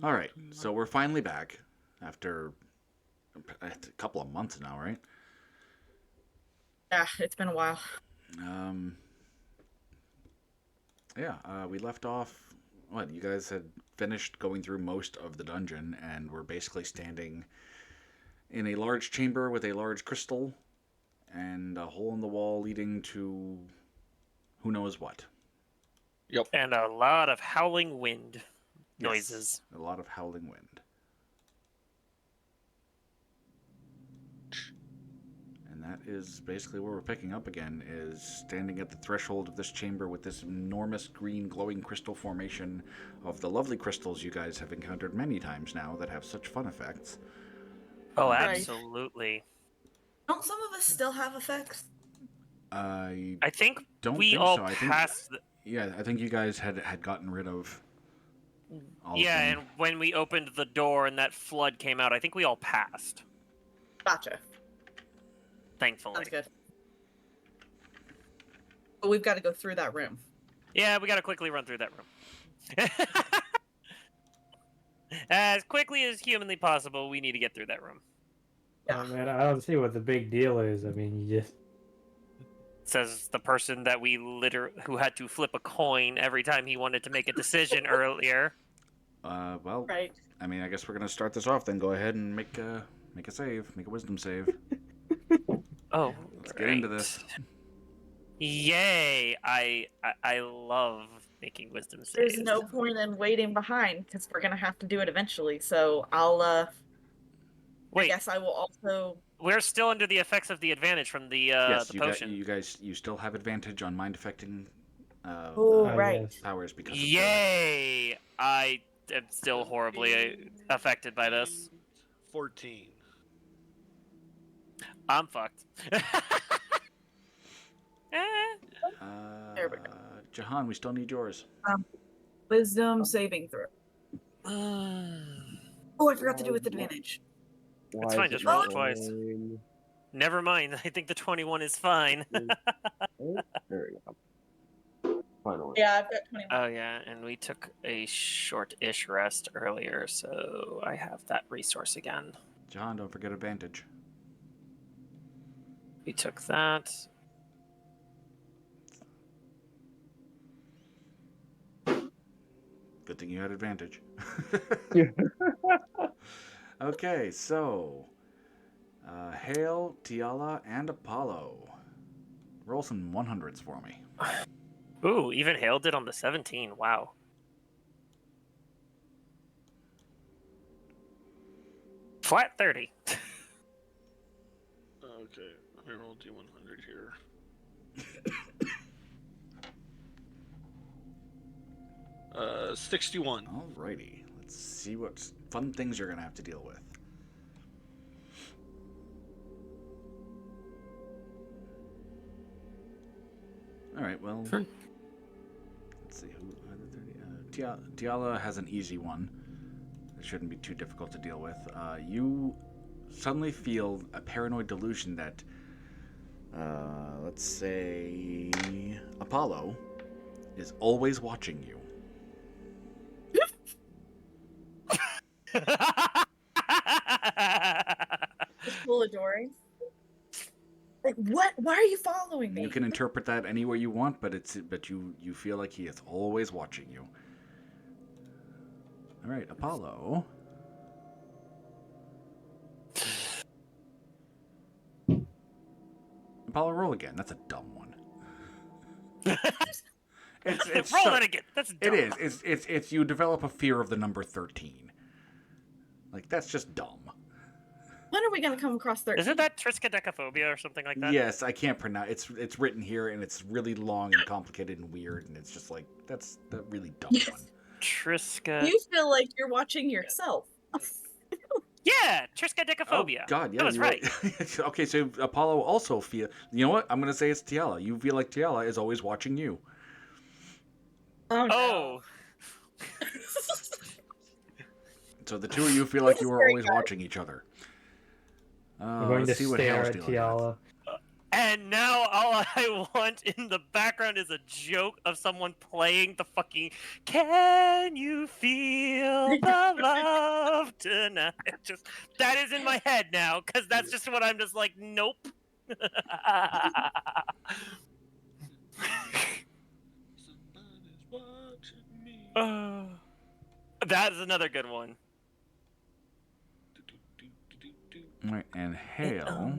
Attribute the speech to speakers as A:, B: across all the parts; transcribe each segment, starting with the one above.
A: All right, so we're finally back after a couple of months now, right?
B: Yeah, it's been a while.
A: Um, yeah, we left off. What, you guys had finished going through most of the dungeon, and were basically standing in a large chamber with a large crystal and a hole in the wall leading to who knows what.
C: Yep.
D: And a lot of howling wind noises.
A: Yes, a lot of howling wind. And that is basically where we're picking up again, is standing at the threshold of this chamber with this enormous green glowing crystal formation of the lovely crystals you guys have encountered many times now that have such fun effects.
D: Oh,
B: Right.
D: absolutely.
B: Don't some of us still have effects?
A: I
D: I think
A: don't
D: we
A: think
D: all
A: so. I think,
D: passed.
A: yeah, I think you guys had gotten rid of all of
D: Yeah,
A: them.
D: and when we opened the door and that flood came out, I think we all passed.
B: Gotcha.
D: Thankfully.
B: Sounds good. But we've got to go through that room.
D: Yeah, we gotta quickly run through that room. As quickly as humanly possible, we need to get through that room.
B: Yeah.
E: Oh man, I don't see what the big deal is. I mean, you just
D: Says the person that who had to flip a coin every time he wanted to make a decision earlier.
A: Well,
B: Right.
A: I mean, I guess we're gonna start this off. Then go ahead and make a save, make a wisdom save.
D: Oh,
A: Let's get into this.
D: Yay! I love making wisdom saves.
B: There's no point in waiting behind because we're gonna have to do it eventually. So I'll I
D: Wait,
B: guess I will also.
D: we're still under the effects of the advantage from the
A: Yes,
D: the potion.
A: you still have advantage on mind affecting
B: Oh,
E: I
B: right.
E: guess.
A: powers because of
D: Yay! I am still horribly affected by this.
C: 14.
D: I'm fucked.
B: There we go.
A: Jahan, we still need yours.
B: Wisdom saving throw. Oh, I forgot to do with advantage.
D: It's fine, just roll it twice. Never mind. I think the 21 is fine.
F: There we go. Finally.
B: Yeah, I've got 21.
D: Oh yeah, and we took a short-ish rest earlier, so I have that resource again.
A: Jahan, don't forget advantage.
D: We took that.
A: Good thing you had advantage. Okay, so Hale, Tiala, and Apollo. Roll some 100s for me.
D: Ooh, even Hale did on the 17. Wow. Flat 30.
C: Okay, let me roll D100 here. Uh, 61.
A: Alrighty, let's see what fun things you're gonna have to deal with. All right, well, let's see who. Tiala has an easy one. It shouldn't be too difficult to deal with. You suddenly feel a paranoid delusion that, let's say, Apollo is always watching you.
B: Just full of Dory. Like, what? Why are you following me?
A: You can interpret that any way you want, but you feel like he is always watching you. All right, Apollo. Apollo, roll again. That's a dumb one. It's
D: Roll
A: so,
D: that again. That's dumb.
A: It is. It's you develop a fear of the number 13. Like, that's just dumb.
B: When are we gonna come across 13?
D: Isn't that triskaidekaphobia or something like that?
A: Yes, I can't pronounce. It's written here, and it's really long and complicated and weird, and it's just like that's the really dumb one.
D: Triska.
B: You feel like you're watching yourself.
D: Yeah, triskaidekaphobia.
A: Oh God, yeah,
D: that was
A: you're
D: right.
A: Okay, so Apollo also feel. You know what? I'm gonna say it's Tiala. You feel like Tiala is always watching you.
B: Oh. No.
D: Oh,
A: So the two of you feel like you are
B: Very
A: always
B: good.
A: watching each other.
E: I'm going to
A: Let's see what
E: stare
A: Hale's
E: at
A: dealing with.
E: Tiala.
D: And now all I want in the background is a joke of someone playing the fucking "Can you feel the love tonight?" Just that is in my head now, because that's just what I'm just like, nope.
C: Somebody's watching me.
D: That is another good one.
A: All right, and Hale,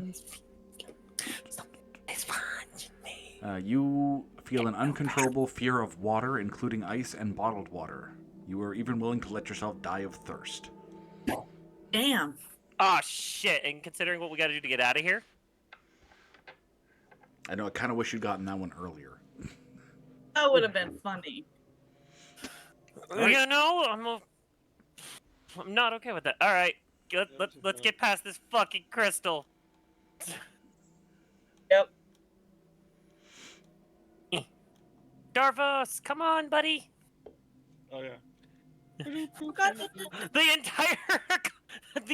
D: It's watching me.
A: you feel an uncontrollable fear of water, including ice and bottled water. You are even willing to let yourself die of thirst.
B: Damn.
D: Oh shit! And considering what we got to do to get out of here,
A: I know. I kind of wish you'd gotten that one earlier.
B: That would have been funny.
D: you know, I'm not okay with that. All right, let's get past this fucking crystal.
B: Yep.
D: Darvos, come on, buddy.
C: Oh yeah.
D: The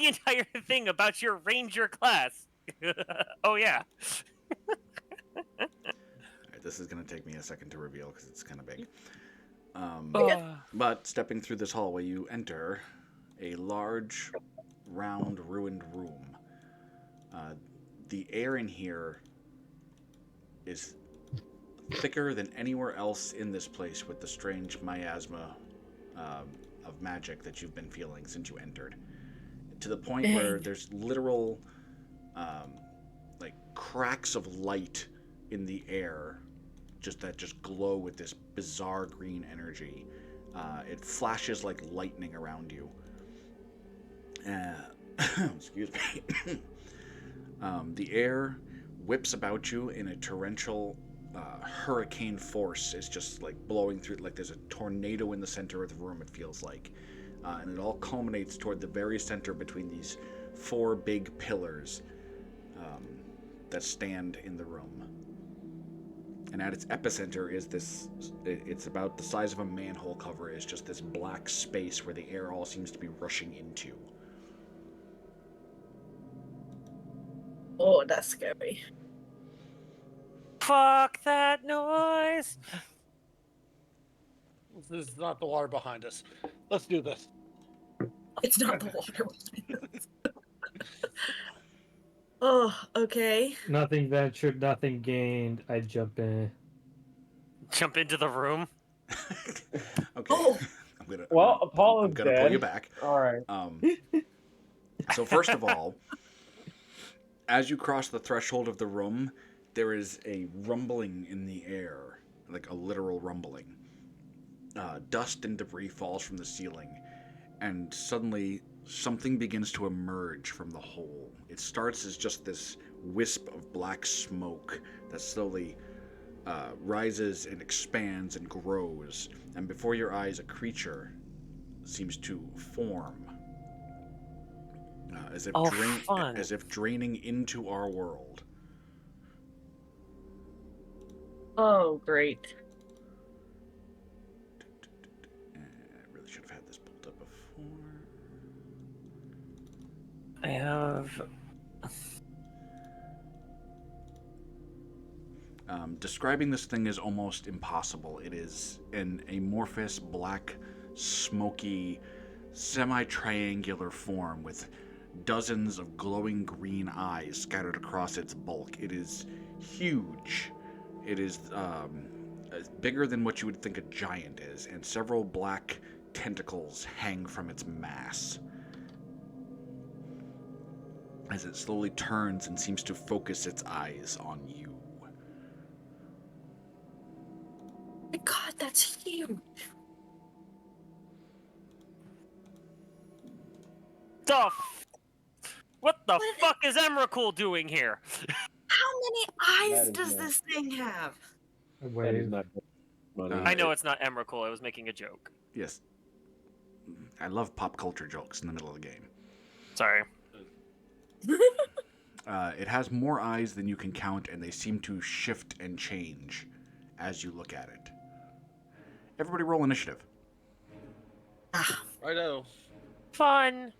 D: entire thing about your ranger class. Oh yeah.
A: All right, this is going to take me a second to reveal because it's kind of big. But stepping through this hallway, you enter a large, round, ruined room. The air in here is thicker than anywhere else in this place with the strange miasma of magic that you've been feeling since you entered. To the point where there's literal like cracks of light in the air that just glow with this bizarre green energy. It flashes like lightning around you. Excuse me. The air whips about you in a torrential hurricane force. It's just like blowing through, like there's a tornado in the center of the room, it feels like. And it all culminates toward the very center between these 4 big pillars that stand in the room. And at its epicenter is this, it's about the size of a manhole cover, is just this black space where the air all seems to be rushing into.
B: Oh, that's scary.
D: Fuck that noise.
C: This is not the water behind us. Let's do this.
B: It's not the water. Oh, okay.
E: Nothing ventured, nothing gained. I jump in.
D: Jump into the room.
A: Okay.
B: Oh.
A: I'm
F: Apollo's
A: gonna
F: dead.
A: pull you back.
F: All right.
A: So first of all, as you cross the threshold of the room, there is a rumbling in the air, like a literal rumbling. Dust and debris falls from the ceiling, and suddenly something begins to emerge from the hole. It starts as just this wisp of black smoke that slowly rises and expands and grows, and before your eyes a creature seems to form, as if draining into our world.
B: Oh, great.
A: I really should have had this pulled up before.
D: I have.
A: Describing this thing is almost impossible. It is an amorphous, black, smoky, semi-triangular form with dozens of glowing green eyes scattered across its bulk. It is huge. It is bigger than what you would think a giant is, and several black tentacles hang from its mass as it slowly turns and seems to focus its eyes on you.
B: My God, that's huge.
D: What the fuck is Emrakul doing here?
B: How many eyes
F: That is
B: does
F: not-
B: this thing have?
F: That is
E: Wait,
F: not money.
D: I know it's not Emrakul. I was making a joke.
A: Yes. I love pop culture jokes in the middle of the game.
D: Sorry.
A: It has more eyes than you can count, and they seem to shift and change as you look at it. Everybody roll initiative.
C: Righto.
D: Fun.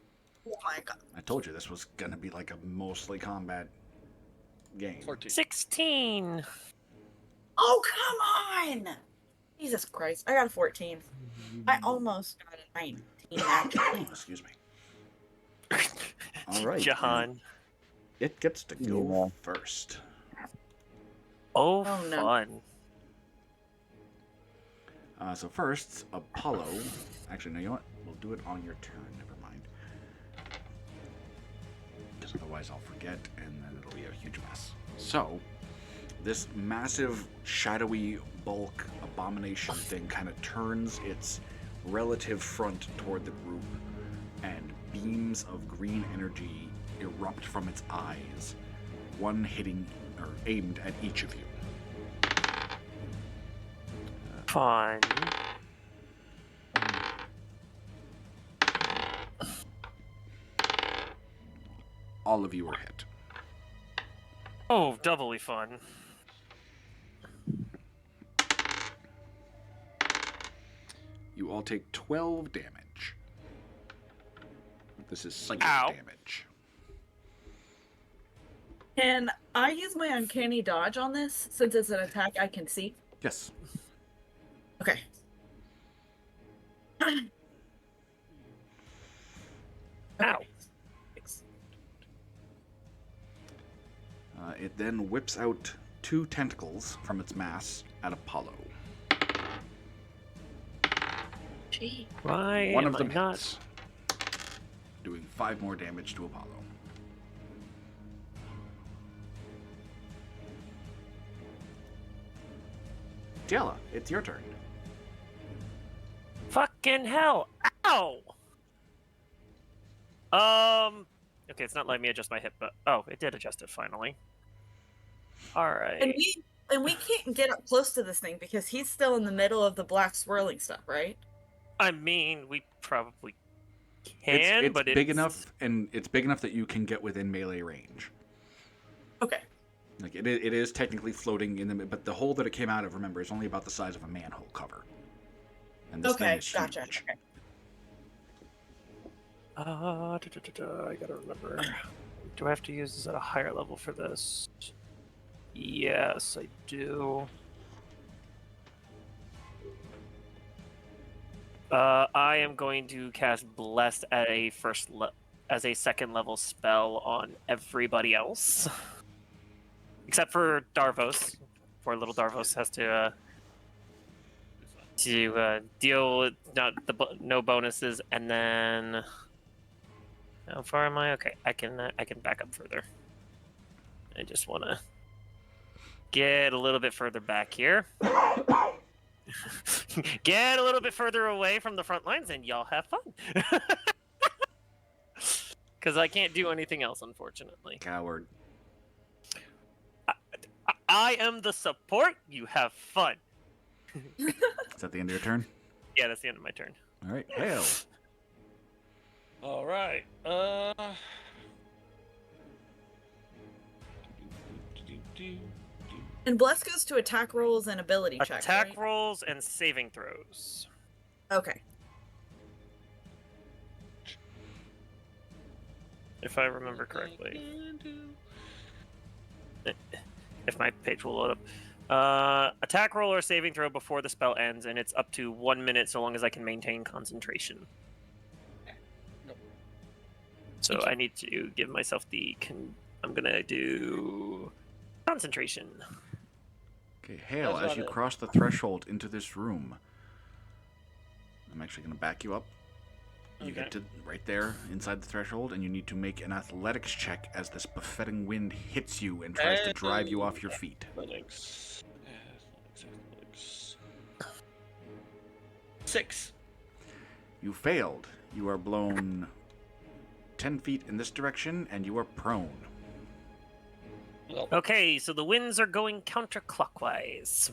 B: Oh my God.
A: I told you this was going to be like a mostly combat gain?
C: 14.
D: 16.
B: Oh, come on! Jesus Christ. I got a 14. I almost got a 19, actually.
A: Oh, excuse me. All right.
D: Jahan.
A: It gets to go
F: Yeah.
A: first.
D: Oh,
B: Oh, no.
D: fun.
A: So first, Apollo. Actually, no, you know what? We'll do it on your turn. Never mind. Because otherwise I'll forget, and then it'll be a huge mess. So, this massive, shadowy bulk abomination thing kind of turns its relative front toward the group, and beams of green energy erupt from its eyes, one hitting or aimed at each of you.
D: Fun.
A: All of you are hit.
D: Oh, doubly fun.
A: You all take 12 damage. This is psychic
D: Ow.
A: damage.
B: Can I use my uncanny dodge on this, since it's an attack I can see?
A: Yes.
B: Okay.
D: Ow.
B: Thanks.
A: It then whips out 2 tentacles from its mass at Apollo.
B: Gee.
D: Why
A: One
D: am
A: of them
D: I not?
A: hits, doing 5 more damage to Apollo. Tiala, it's your turn.
D: Fucking hell! Ow! Okay, it's not letting me adjust my hip, but oh, it did adjust it finally. All right.
B: And we can't get up close to this thing because he's still in the middle of the black swirling stuff, right?
D: I mean, we probably can,
A: It's
D: but
A: big enough, and it's big enough that you can get within melee range.
B: Okay.
A: Like it is technically floating in the, but the hole that it came out of, remember, is only about the size of a manhole cover. And this thing
B: Okay,
A: is
B: gotcha.
A: huge.
B: Okay.
D: I gotta remember. Do I have to use this at a higher level for this? Yes, I do. I am going to cast Blessed at a as a second level spell on everybody else, except for Darvos. Poor little Darvos has to deal with no bonuses, and then how far am I? Okay, I can back up further. I just want to get a little bit further back here. Get a little bit further away from the front lines, and y'all have fun. Because I can't do anything else, unfortunately.
A: Coward.
D: I am the support. You have fun.
A: Is that the end of your turn?
D: Yeah, that's the end of my turn.
A: All right, Hale.
C: All right.
B: And Bless goes to attack rolls and ability checks,
D: Attack
B: right?
D: rolls and saving throws.
B: Okay.
D: If I remember correctly. If my page will load up. Attack roll or saving throw before the spell ends, and it's up to 1 minute so long as I can maintain concentration.
C: Nope.
D: So I need to give myself I'm gonna do concentration.
A: Okay, Hale,
C: That's
A: as
C: not
A: you
C: it.
A: cross the threshold into this room, I'm actually going to back you up. You
C: Okay.
A: get to right there inside the threshold, and you need to make an athletics check as this buffeting wind hits you and tries to drive you off your feet.
C: Athletics. 6.
A: You failed. You are blown 10 feet in this direction, and you are prone.
C: Well,
D: Okay, so the winds are going counterclockwise.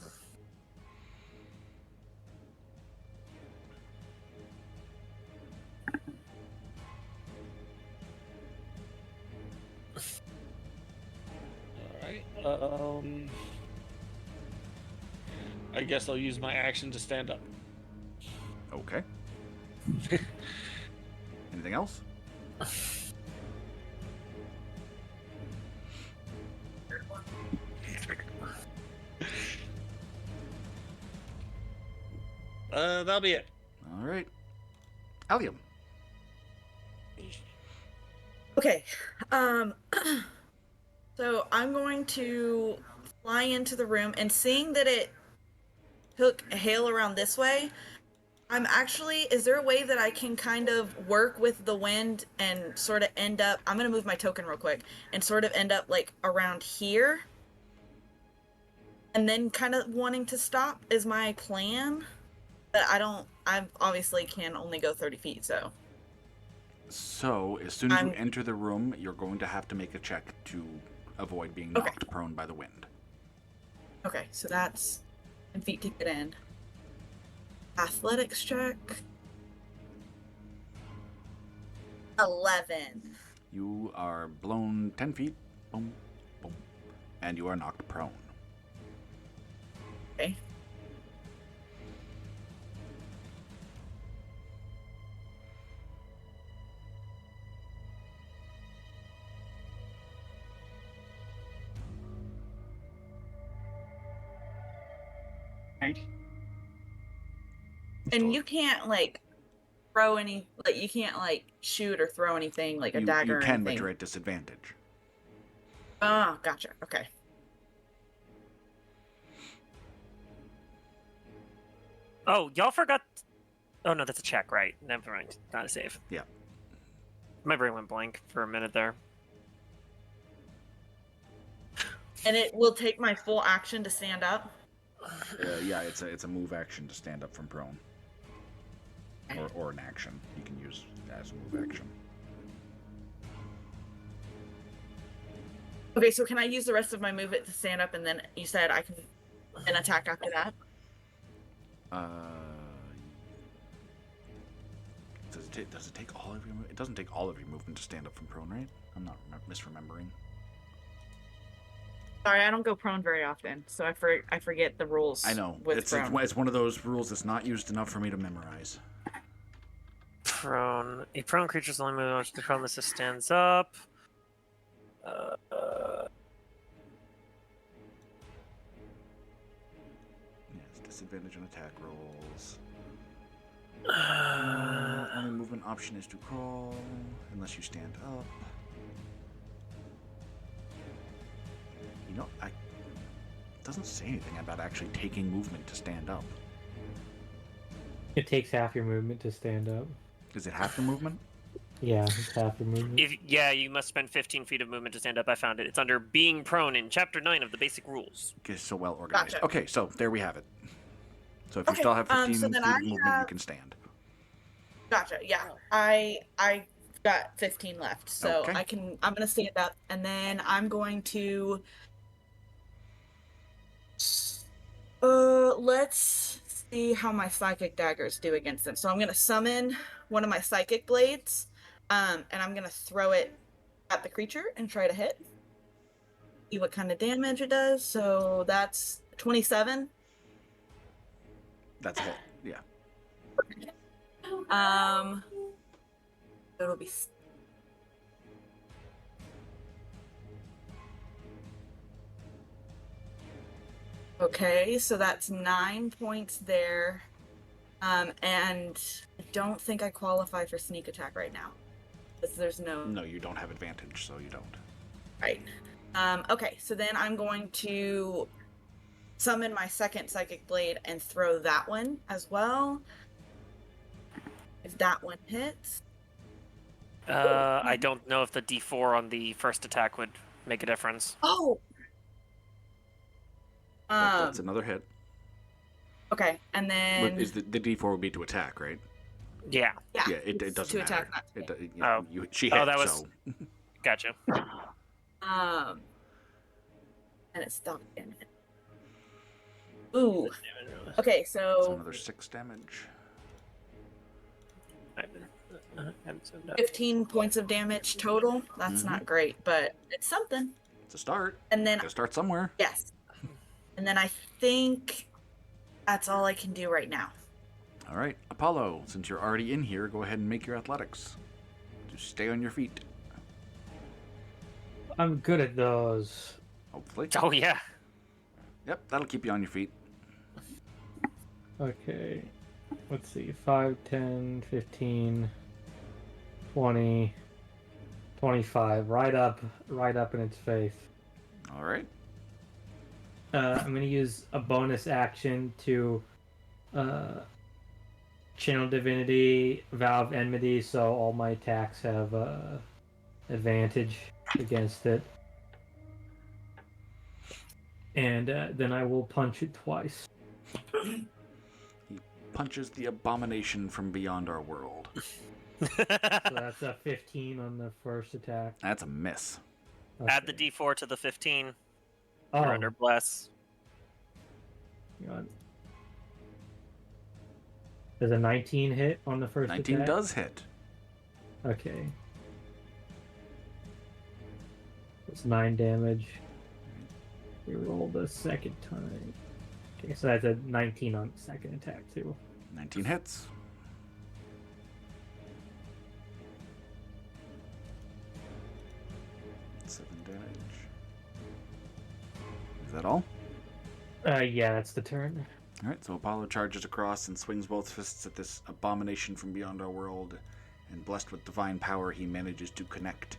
C: all right. I guess I'll use my action to stand up.
A: Okay. Anything else?
C: That'll be it.
A: All right. Allium.
B: Okay. So I'm going to fly into the room, and seeing that it took a hail around this way, is there a way that I can kind of work with the wind and sort of end up, I'm going to move my token real quick, and sort of end up like around here? And then kind of wanting to stop is my plan. But I obviously can only go 30 feet, so.
A: So, as soon as you enter the room, you're going to have to make a check to avoid being knocked prone by the wind.
B: Okay, so that's 10 feet to get in. Athletics check. 11.
A: You are blown 10 feet, boom, boom, and you are knocked prone.
B: Okay. And you can't like throw any, like you can't like shoot or throw anything like a dagger
A: You
B: or
A: can,
B: anything.
A: but you're at disadvantage.
B: Oh, gotcha. Okay.
D: Oh, y'all forgot. Oh no, that's a check, right? Never mind. Not a save.
A: Yeah.
D: My brain went blank for a minute there.
B: And it will take my full action to stand up.
A: Yeah, it's a move action to stand up from prone. Or an action you can use as a move action.
B: Okay, so can I use the rest of my movement to stand up, and then you said I can then attack after that?
A: Does it take all of your? It doesn't take all of your movement to stand up from prone, right? I'm not misremembering.
B: Sorry, I don't go prone very often, so I forget the rules.
A: I know
B: With
A: it's one of those rules that's not used enough for me to memorize.
D: Prone. A prone creature's only move on the prone list stands up.
A: Yes, disadvantage on attack rolls. Only movement option is to crawl, unless you stand up. You know, it doesn't say anything about actually taking movement to stand up.
E: It takes half your movement to stand up.
A: Is it half your movement?
E: Yeah, it's half your movement.
D: Yeah, you must spend 15 feet of movement to stand up. I found it. It's under being prone in Chapter 9 of the Basic Rules.
A: Okay, so well organized.
B: Gotcha.
A: Okay, so there we have it. So if you still have 15
B: so
A: feet
B: then
A: of
B: I
A: movement,
B: have-
A: you can stand.
B: Gotcha. Yeah, I got 15 left, so
A: Okay.
B: I'm gonna stand up, and then I'm going to. Let's see how my psychic daggers do against them. So I'm gonna summon one of my psychic blades, and I'm gonna throw it at the creature and try to hit. See what kind of damage it does. So that's 27.
A: That's a hit. Yeah.
B: It'll be. Okay, so that's 9 points there. And I don't think I qualify for sneak attack right now. Because there's no.
A: No, you don't have advantage, so you don't.
B: Right. Okay, so then I'm going to summon my second psychic blade and throw that one as well. If that one hits.
D: I don't know if the D4 on the first attack would make a difference.
B: Oh!
A: That's another hit.
B: Okay, and then.
A: Is the D4 would be to attack, right?
D: Yeah.
B: Yeah,
A: It
B: it's
A: doesn't
B: to
A: matter.
B: attack,
A: It, she hit,
D: that was-
A: so.
D: Gotcha.
B: And it stopped in it. Ooh. Okay,
A: That's
B: so
A: another 6 damage.
B: 15 points of damage total. That's not great, but it's something.
A: It's a start.
B: And then
A: Gotta start somewhere.
B: yes. And then I think that's all I can do right now.
A: All right, Apollo, since you're already in here, go ahead and make your athletics. Just stay on your feet,
E: I'm good at those.
A: hopefully.
D: Oh, yeah.
A: Yep, that'll keep you on your feet.
E: Okay. Let's see. 5, 10, 15, 20, 25. Right up in its face.
A: All right.
E: I'm going to use a bonus action to channel divinity, valve enmity, so all my attacks have advantage against it. And then I will punch it twice.
A: He punches the abomination from beyond our world.
E: So that's a 15 on the first attack.
A: That's a miss.
E: Okay.
D: Add the D4 to the 15.
E: Oh,
D: We're under bless.
E: God. Does a 19 hit on the first
A: 19
E: attack?
A: does hit.
E: Okay. It's 9 damage. We roll the second time. Okay, so that's a 19 on the second attack too.
A: 19 hits. Seven damage. Is that all?
E: Yeah, that's the turn.
A: All right, so Apollo charges across and swings both fists at this abomination from beyond our world, and blessed with divine power, he manages to connect.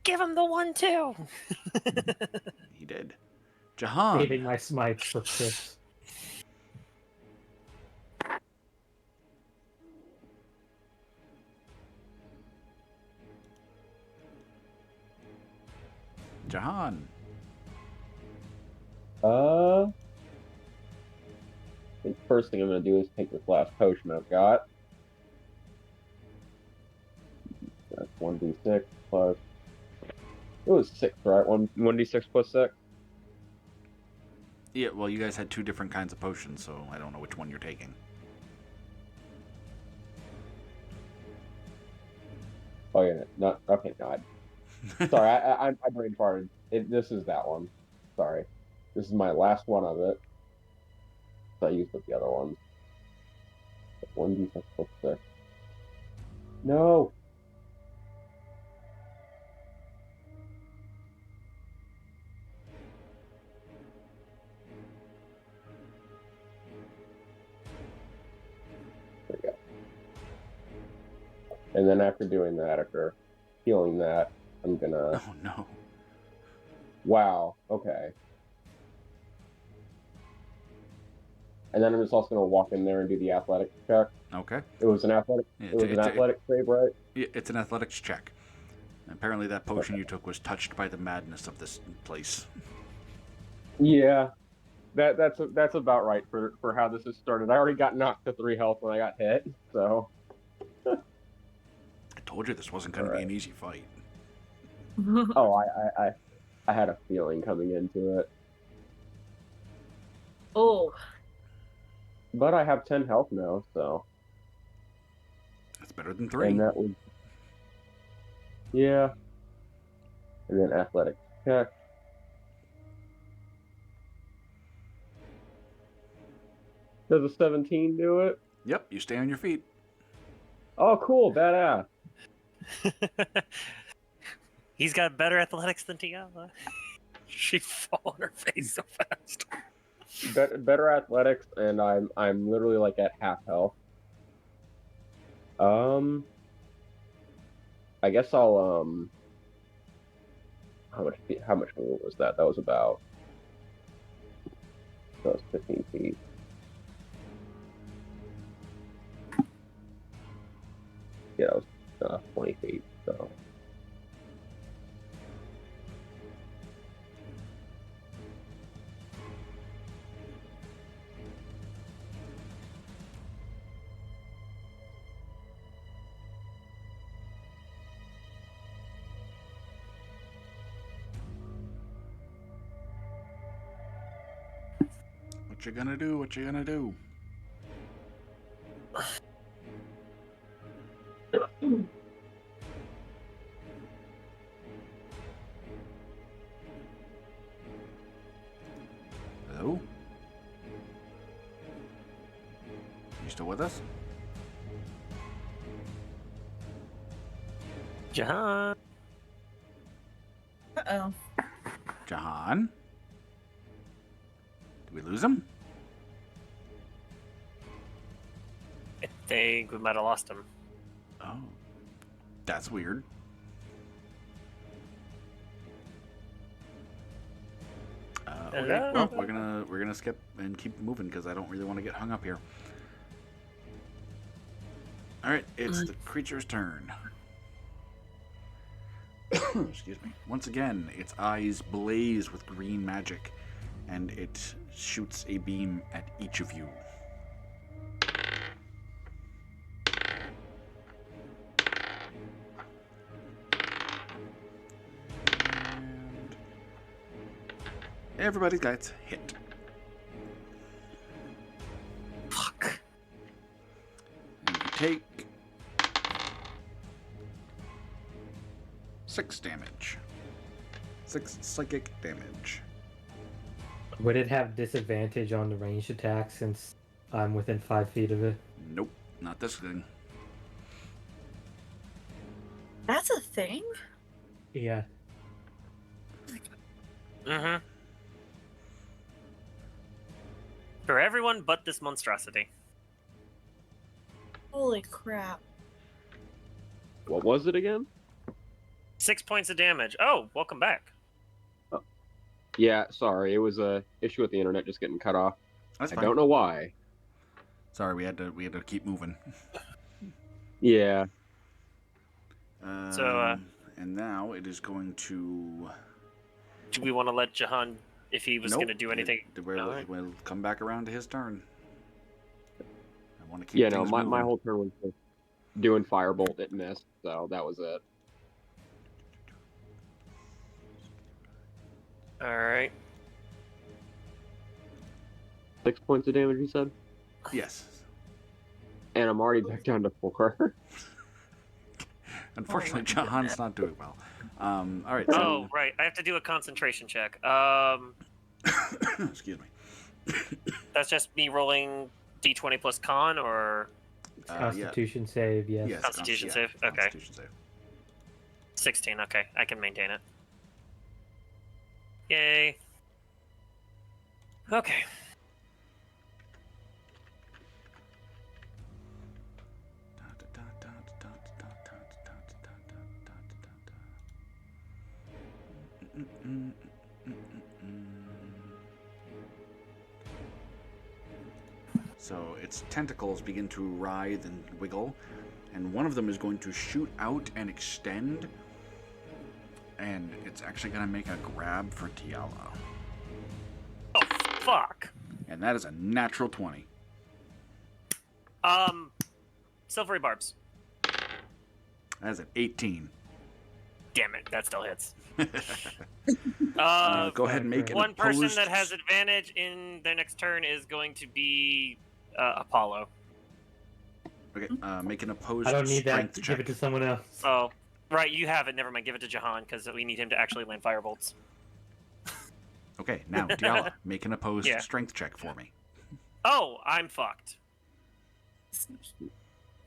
D: Give him the 1-2.
A: He did. Jahan.
E: Saving my smites for Chris.
A: Jahan.
G: I think first thing I'm gonna do is take this last potion I've got. That's 1d6 plus. It was 6, right? 1d6 plus 6.
A: Yeah, well, you guys had two different kinds of potions, so I don't know which one you're taking.
G: Oh yeah, not okay. God, sorry, I brain farted. This is that one. Sorry, this is my last one of it. So I used up the other ones. 1d6 plus 6. No. There we go. And then after doing that, after healing that, I'm gonna.
A: Oh no.
G: Wow. Okay. And then I'm just also gonna walk in there and do the athletic check.
A: Okay.
G: It was an athletic.
A: Yeah,
G: It was an athletic save, right?
A: It's an athletics check. Apparently, that potion you took was touched by the madness of this place.
G: Yeah. That's about right for how this has started. I already got knocked to 3 health when I got hit, so.
A: I told you this wasn't going to be an easy fight.
G: Oh, I had a feeling coming into it.
B: Oh.
G: But I have 10 health now, so.
A: That's better than 3.
G: And that was. Yeah. And then athletic check. Does a 17 do it?
A: Yep, you stay on your feet.
G: Oh, cool. Badass.
D: He's got better athletics than Tiana. She fall on her face so fast.
G: Better athletics, and I'm literally like at half health. I guess I'll how much movement was that? That was about 15 feet. Yeah, that was 20 feet. So.
A: What you gonna do? What you gonna do? Hello? You still with us?
D: Jahan.
B: Uh-oh.
A: Jahan? Did we lose him?
D: I think we might have lost him.
A: Oh. That's weird. Okay.
D: Hello?
A: Well, we're gonna skip and keep moving because I don't really want to get hung up here. All right, it's the creature's turn. Excuse me. Once again, its eyes blaze with green magic, and it shoots a beam at each of you. And everybody gets hit.
D: Fuck.
A: And you take 6 damage. 6 psychic damage.
E: Would it have disadvantage on the ranged attack since I'm within 5 feet of it?
A: Nope, not this thing.
B: That's a thing?
E: Yeah.
D: Mm-hmm. For everyone but this monstrosity.
B: Holy crap.
G: What was it again?
D: 6 points of damage. Oh, welcome back.
G: Yeah, sorry, it was a issue with the internet just getting cut off.
A: That's
G: I
A: fine.
G: don't know why.
A: Sorry, we had to keep moving.
G: Yeah.
A: And now it is going to.
D: Do we want to let Jahan, if he was
A: Nope,
D: going to do anything?
A: We'll come back around to his turn. I want to keep
G: Yeah, no,
A: things
G: my
A: moving.
G: whole turn was just doing firebolt. It missed, so that was it.
D: All right.
G: 6 points of damage, you said?
A: Yes.
G: And I'm already back down to 4.
A: Unfortunately, Jahan's not doing well. All right. So,
D: Oh, right. I have to do a concentration check.
A: excuse me.
D: That's just me rolling d20 plus con, or
E: Constitution save, yes.
A: Yes.
D: Constitution save? Okay.
A: Constitution save.
D: 16. Okay, I can maintain it. Yay. Okay.
A: So its tentacles begin to writhe and wiggle, and one of them is going to shoot out and extend, and it's actually going to make a grab for Tiala.
D: Oh, fuck.
A: And that is a natural 20.
D: Silvery barbs.
A: That is an 18.
D: Damn it, that still hits.
A: Go ahead and make an
D: one person
A: opposed...
D: that has advantage in their next turn is going to be Apollo.
A: Okay, make an opposed
E: I don't need that.
A: strength
E: Give
A: check.
E: it to someone else.
D: Oh, right, you have it. Never mind. Give it to Jahan because we need him to actually land firebolts.
A: Okay, now, Tiala, make an opposed
D: Yeah.
A: strength check for me.
D: Oh, I'm fucked.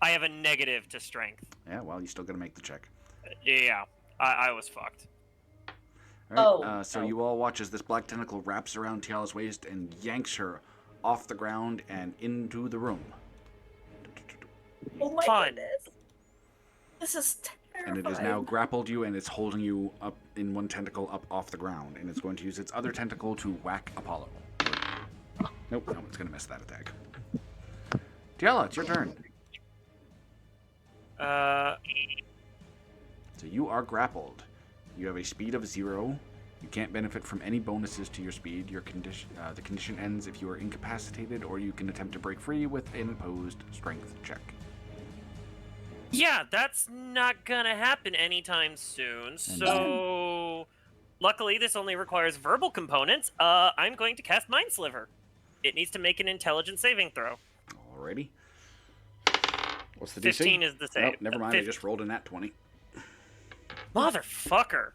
D: I have a negative to strength.
A: Yeah, well, you still got to make the check.
D: Yeah, I was fucked.
A: All right,
B: Oh.
A: so you all watch as this black tentacle wraps around Tiala's waist and yanks her off the ground and into the room.
B: Oh my
D: Fun.
B: goodness. This is
A: And
B: terrifying.
A: it has now grappled you, and it's holding you up in one tentacle up off the ground, and it's going to use its other tentacle to whack Apollo. Nope, no, it's going to miss that attack. Tiala, it's your turn. So you are grappled. You have a speed of 0. You can't benefit from any bonuses to your speed. Your condition, the condition ends if you are incapacitated, or you can attempt to break free with an opposed strength check.
D: Yeah, that's not gonna happen anytime soon. So, luckily, this only requires verbal components. I'm going to cast Mind Sliver. It needs to make an intelligence saving throw.
A: Alrighty. What's the DC?
D: 15 is the save.
A: Nope, never mind. I just rolled a nat 20.
D: Motherfucker.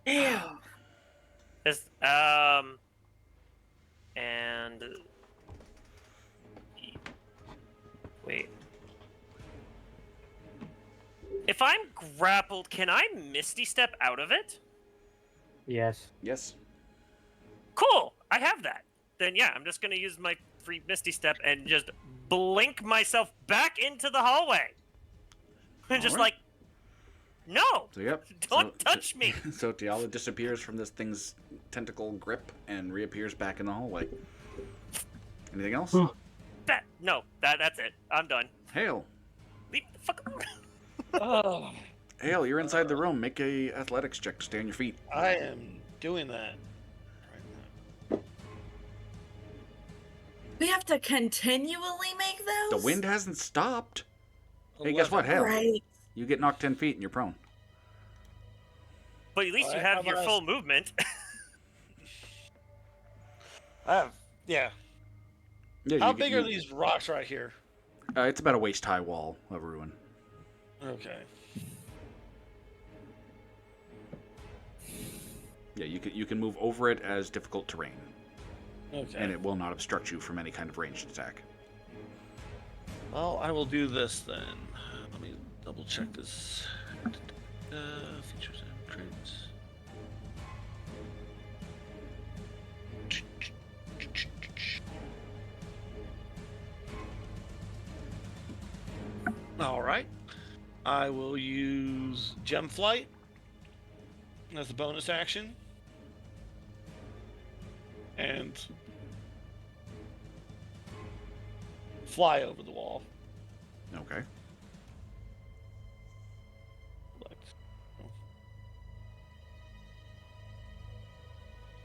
B: Damn.
D: This, and wait. if I'm grappled, can I Misty Step out of it?
E: Yes.
A: Yes.
D: Cool, I have that. Then yeah, I'm just gonna use my free Misty Step and just blink myself back into the hallway. And just
A: Alright.
D: like, no,
A: So yep.
D: don't touch me.
A: So Tiala disappears from this thing's tentacle grip and reappears back in the hallway. Anything else?
D: That's it. I'm done.
A: Hale.
D: Leave me the fuck alone.
C: Oh,
A: Hale, you're inside the room. Make a athletics check to stay on your feet.
C: I am doing that right now.
B: We have to continually make those?
A: The wind hasn't stopped. Hey, guess what,
C: 11.
A: Hale?
B: Right.
A: You get knocked 10 feet and you're prone.
D: But at least you
C: Alright,
D: have
C: how
D: your
C: about
D: full movement.
C: Yeah.
A: Yeah,
C: How big are these rocks right here?
A: It's about a waist-high wall of ruin.
C: Okay.
A: Yeah, you can move over it as difficult terrain,
C: Okay.
A: and it will not obstruct you from any kind of ranged attack.
C: Well, I will do this then. Let me double check this. Features and traits. All right. I will use Gem Flight as a bonus action. And fly over the wall.
A: Okay.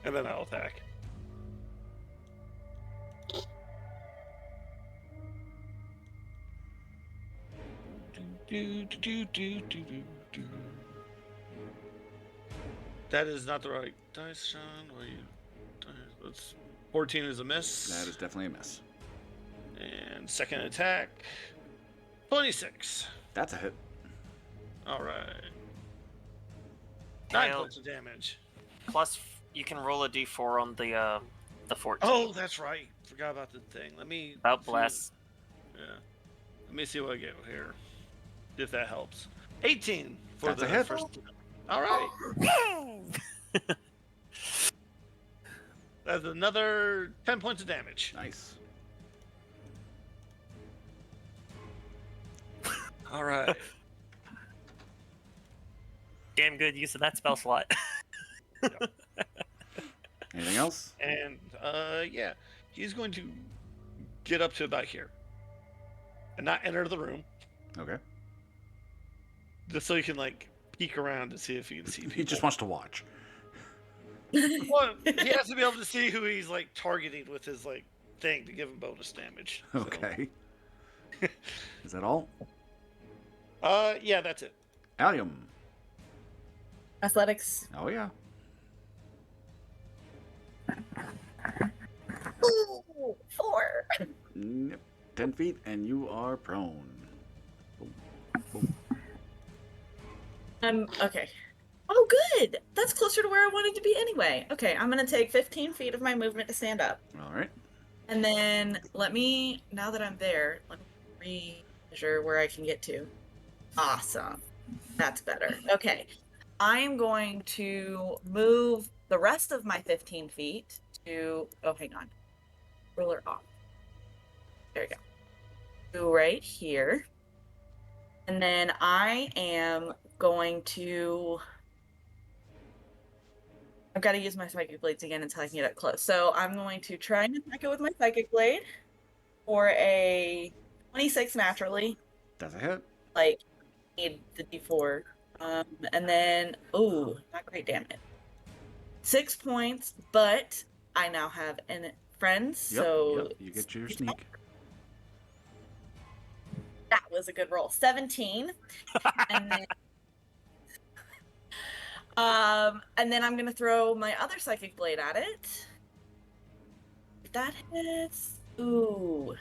C: And then I'll attack. That is not the right dice, Sean. Or you? That's 14 is a miss.
A: That is definitely a miss.
C: And second attack, 26.
A: That's a hit.
C: All right. 9
D: Hale.
C: points of damage.
D: Plus, you can roll a d4 on the 14.
C: Oh, that's right. Forgot about the thing. Let me.
D: About
C: see-
D: bless.
C: Yeah. Let me see what I get here. If that helps. 18 for
A: That's
C: the
A: a hit.
C: first. All right. That's another 10 points of damage.
A: Nice.
C: All right.
D: Damn good use of that spell slot.
A: Anything else?
C: And yeah, he's going to get up to about here and not enter the room,
A: Okay.
C: just so he can like peek around to see if he can see people.
A: He just wants to watch.
C: Well, he has to be able to see who he's like targeting with his like thing to give him bonus damage. so.
A: Okay. Is that all?
C: Yeah, that's it.
A: Allium.
B: Athletics.
A: Oh, yeah.
B: Ooh, 4.
A: Yep. 10 feet, and you are prone. Boom. Boom.
B: Okay. Oh, good. That's closer to where I wanted to be anyway. Okay, I'm gonna take 15 feet of my movement to stand up,
A: All right.
B: and then now that I'm there, let me measure where I can get to. Awesome. That's better. Okay. I am going to move the rest of my 15 feet to. Oh, hang on. Ruler off. There we go. To right here. And then I am going to. I've got to use my psychic blades again until I can get up close. So I'm going to try and attack it with my psychic blade for a 26 naturally.
A: That's a hit.
B: Like, need the d4. And then, ooh, not great damage. 6 points, but I now have friends,
A: Yep.
B: so
A: Yep. You get your sneak.
B: that was a good roll. 17. And then and then I'm gonna throw my other psychic blade at it. If that hits, ooh.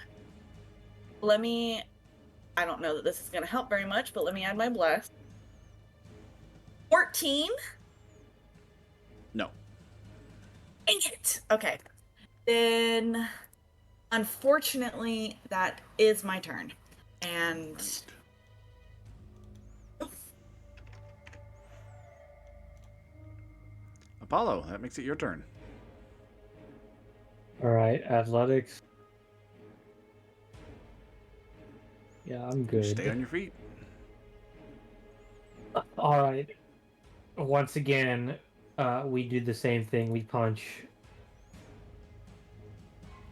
B: I don't know that this is gonna help very much, but let me add my blast. 14.
A: No.
B: Dang it! Okay. Then, unfortunately, that is my turn. And
A: Apollo, that makes it your turn.
E: All right, athletics. Yeah, I'm good.
A: Stay on your feet.
E: All right. Once again, we do the same thing. We punch.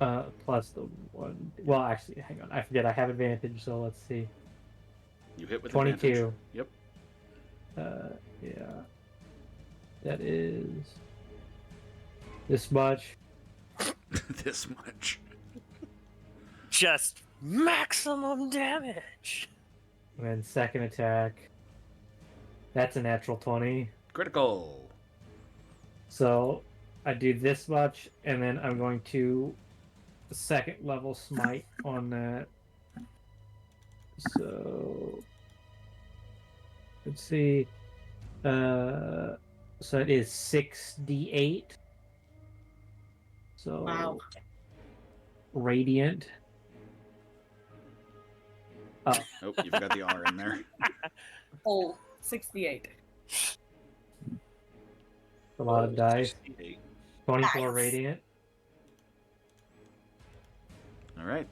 E: Plus the one. Well, actually, hang on. I forget. I have advantage, so let's see.
A: You hit with
E: 22.
A: advantage. Yep.
E: Yeah. That is this much.
A: This much.
D: Just maximum damage.
E: And then second attack. That's a natural 20.
A: Critical.
E: So I do this much, and then I'm going to second level smite on that. So let's see. So it is 6d8. So
B: Wow.
E: radiant. Oh,
A: Oh, you've got the R in there.
B: Oh, 68.
E: a lot of dice.
C: 68.
E: 24
B: Nice.
E: radiant.
A: All right.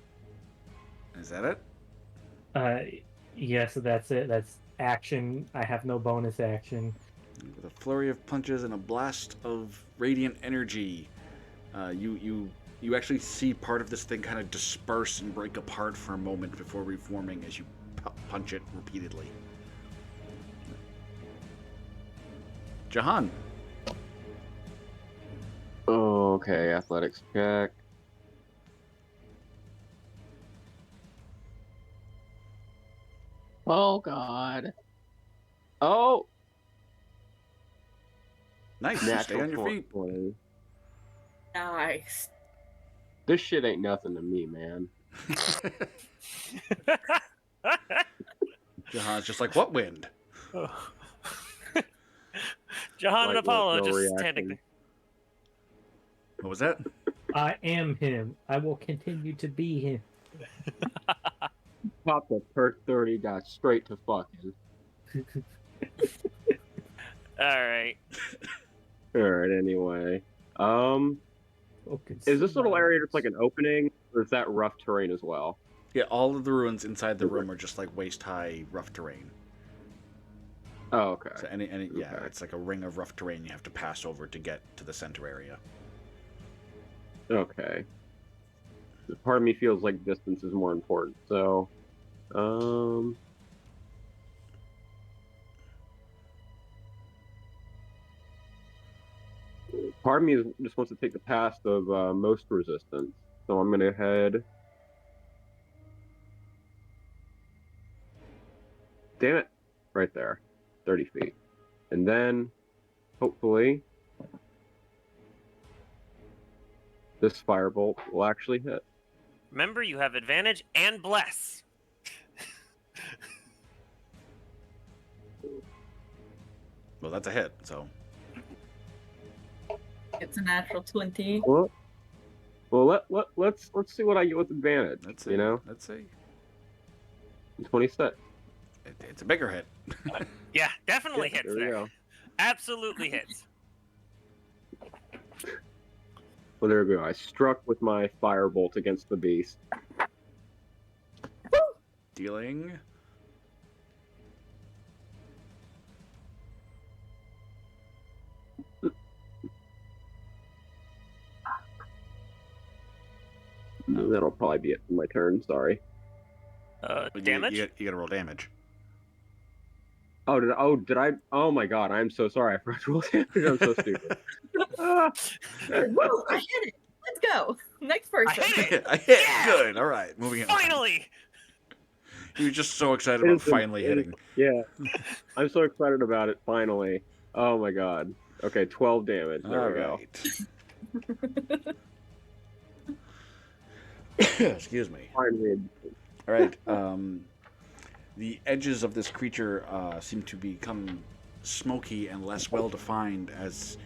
A: Is that it?
E: Yes, that's it. That's action. I have no bonus action.
A: With a flurry of punches and a blast of radiant energy, you actually see part of this thing kind of disperse and break apart for a moment before reforming as you punch it repeatedly. Jahan.
G: Okay, athletics check. Oh God. Oh,
A: Nice. You stay on your feet.
G: 20.
B: Nice.
G: This shit ain't nothing to me, man.
A: Jahan's just like, what wind?
D: Jahan and
G: Like,
D: Apollo
G: no
D: just
G: reaction.
D: standing there.
A: What was that?
E: I am him. I will continue to be him.
G: Popped a perk 30, got straight to fucking.
D: Alright.
G: Alright, anyway.
E: Fucking
G: Is this little area
E: survivors.
G: just like an opening, or is that rough terrain as well?
A: Yeah, all of the ruins inside the room are just like waist-high rough terrain.
G: Oh, okay.
A: So yeah,
G: Okay.
A: it's like a ring of rough terrain you have to pass over to get to the center area.
G: Okay. Part of me feels like distance is more important, so... Part of me just wants to take the path of most resistance, so I'm gonna head... Damn it! Right there. 30 feet. And then, hopefully, this firebolt will actually hit.
D: Remember, you have advantage and bless.
A: Well, that's a hit, so...
B: It's a natural 20.
G: Well, let's see what I get with advantage.
A: Let's see.
G: You know,
A: Let's see.
G: 26.
A: It's a bigger hit.
D: Yeah, definitely
G: Yeah,
D: hits
G: there we
D: there.
G: go.
D: Absolutely hits.
G: Well, there we go. I struck with my firebolt against the beast.
A: Dealing...
G: That'll probably be it for my turn. Sorry.
A: But
D: Damage?
A: You gotta roll damage.
G: Did I? Oh my God! I'm so sorry. I forgot to roll damage. I'm so stupid. Ah,
B: Woo! I hit it. Let's go. Next person.
D: I hit it.
A: I hit!
D: Yeah!
A: Good! Alright, moving on.
D: Finally!
A: You were just so excited about finally hitting.
G: Yeah, I'm so excited about it. Finally. Oh my God. Okay, 12 damage. There we go.
A: Excuse me.
G: Finally.
A: All right. The edges of this creature seem to become smoky and less well defined as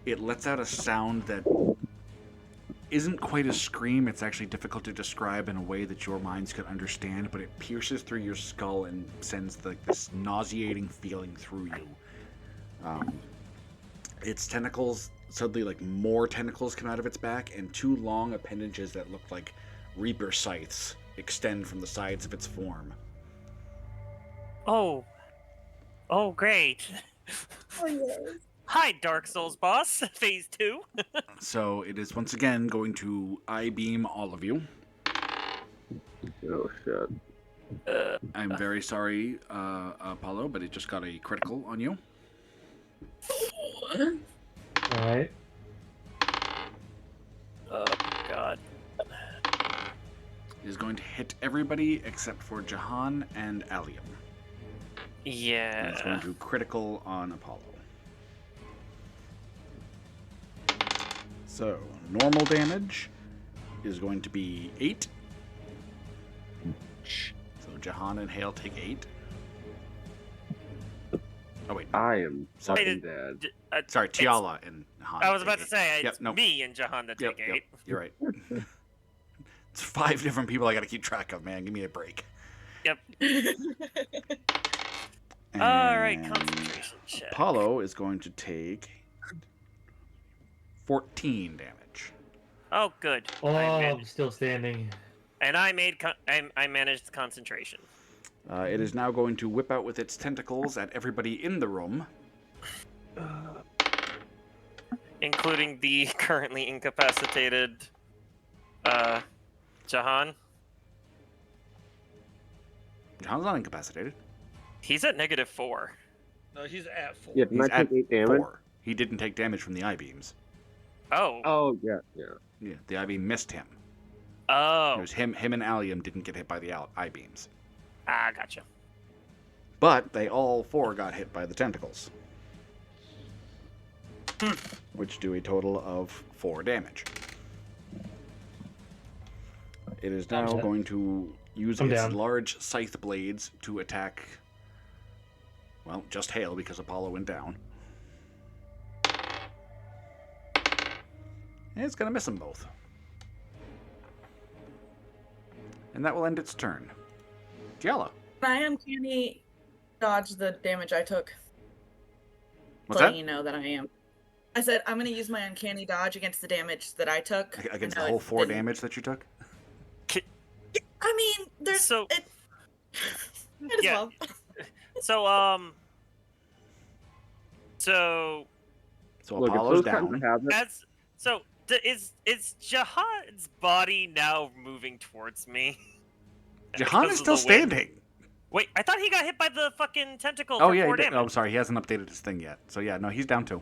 A: it lets out a sound that isn't quite a scream. It's actually difficult to describe in a way that your minds could understand, but it pierces through your skull and sends this nauseating feeling through you. its tentacles suddenly, like, more tentacles come out of its back, and 2 long appendages that look like reaper scythes extend from the sides of its form.
D: Oh. Oh, great.
B: Oh, yes.
D: Hi, Dark Souls boss. Phase 2.
A: So it is once again going to I-beam all of you.
G: Oh shit.
A: I'm very sorry, Apollo, but it just got a critical on you.
E: Alright.
D: Oh, God.
A: It is going to hit everybody except for Jahan and Allium. And it's going
D: Yeah.
A: to critical on Apollo. So, normal damage is going to be 8. So Jahan and Hale take 8. Oh wait, no.
G: I am
A: Sorry.
G: fucking dead.
A: Sorry, Tiala and Han.
D: I was
A: take
D: about to
A: 8.
D: say,
A: Yep,
D: it's
A: nope.
D: me and Jahan that take 8.
A: You're right. It's 5 different people I gotta keep track of, man. Give me a break.
D: Yep.
A: And
D: Alright, concentration check.
A: Apollo is going to take 14 damage.
D: Oh, good.
E: Oh, I'm still standing.
D: And I managed concentration.
A: It is now going to whip out with its tentacles at everybody in the room.
D: Including the currently incapacitated Jahan.
A: Jahan's not incapacitated.
D: He's at -4.
C: No, he's at 4.
G: Yeah, didn't I
A: He's at
G: take 8 damage?
A: 4. He didn't take damage from the I-beams.
D: Oh.
G: Oh, yeah.
A: Yeah, the I-beam missed him.
D: Oh.
A: It was him and Allium didn't get hit by the I-beams.
D: Ah, gotcha.
A: But they all 4 got hit by the tentacles. Which do a total of 4 damage. It is now
E: I'm
A: going to use
E: I'm
A: its
E: down.
A: large scythe blades to attack, well, just Hale because Apollo went down. And it's going to miss them both. And that will end its turn. Giala.
B: I uncanny dodge the damage I took.
A: What's
B: letting
A: that?
B: you know that I am. I said I'm going to use my uncanny dodge against the damage that I took.
A: Against
B: No,
A: the whole
B: it
A: 4
B: didn't.
A: damage that you took?
B: I mean, there's
D: So-
B: it. Might as
D: Yeah.
B: well.
D: So
A: So
G: Look, if
A: Apollo's
G: those kinds
A: down.
G: of habits,
D: is Jahan's body now moving towards me?
A: Jahan
D: Because
A: is
D: of
A: still
D: the wind?
A: standing.
D: Wait, I thought he got hit by the fucking tentacle
A: Oh
D: for
A: yeah,
D: 4
A: he did.
D: damage.
A: Oh, I'm sorry, he hasn't updated his thing yet. So yeah, no, he's down too.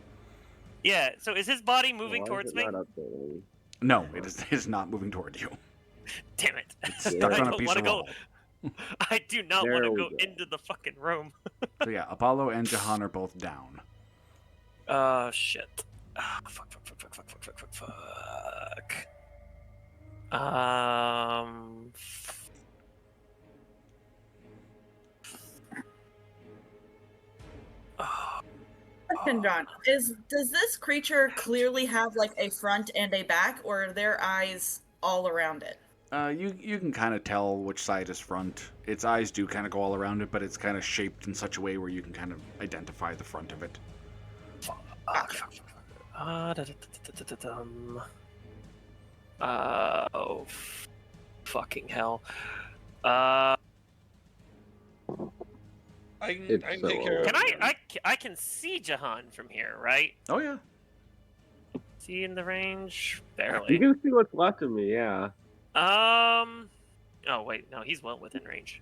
D: Yeah, so is his body moving
G: why is
D: towards
G: it
D: me?
G: not updating?
A: No, it's not moving toward you.
D: Damn it.
A: It's
G: Yeah.
A: stuck
D: I
A: on a
D: don't
A: piece
D: wanna
A: of
D: go.
A: rubble.
D: I do not
G: There
D: want to
G: we
D: go
G: go.
D: into the fucking room.
A: So yeah, Apollo and Jahan are both down.
D: Shit. Fuck. Um.
B: Question, John, does this creature clearly have like a front and a back, or are there eyes all around it?
A: You can kind of tell which side is front. Its eyes do kind of go all around it, but it's kind of shaped in such a way where you can kind of identify the front of it.
D: Oh, fucking hell.
C: I can
G: It's
C: take
G: so
C: care of
D: Can
C: it.
D: I can see Jahan from here, right?
A: Oh yeah.
D: Is he in the range?
G: You
D: Barely.
G: can see what's left of me, yeah.
D: Oh wait, no, he's well within range.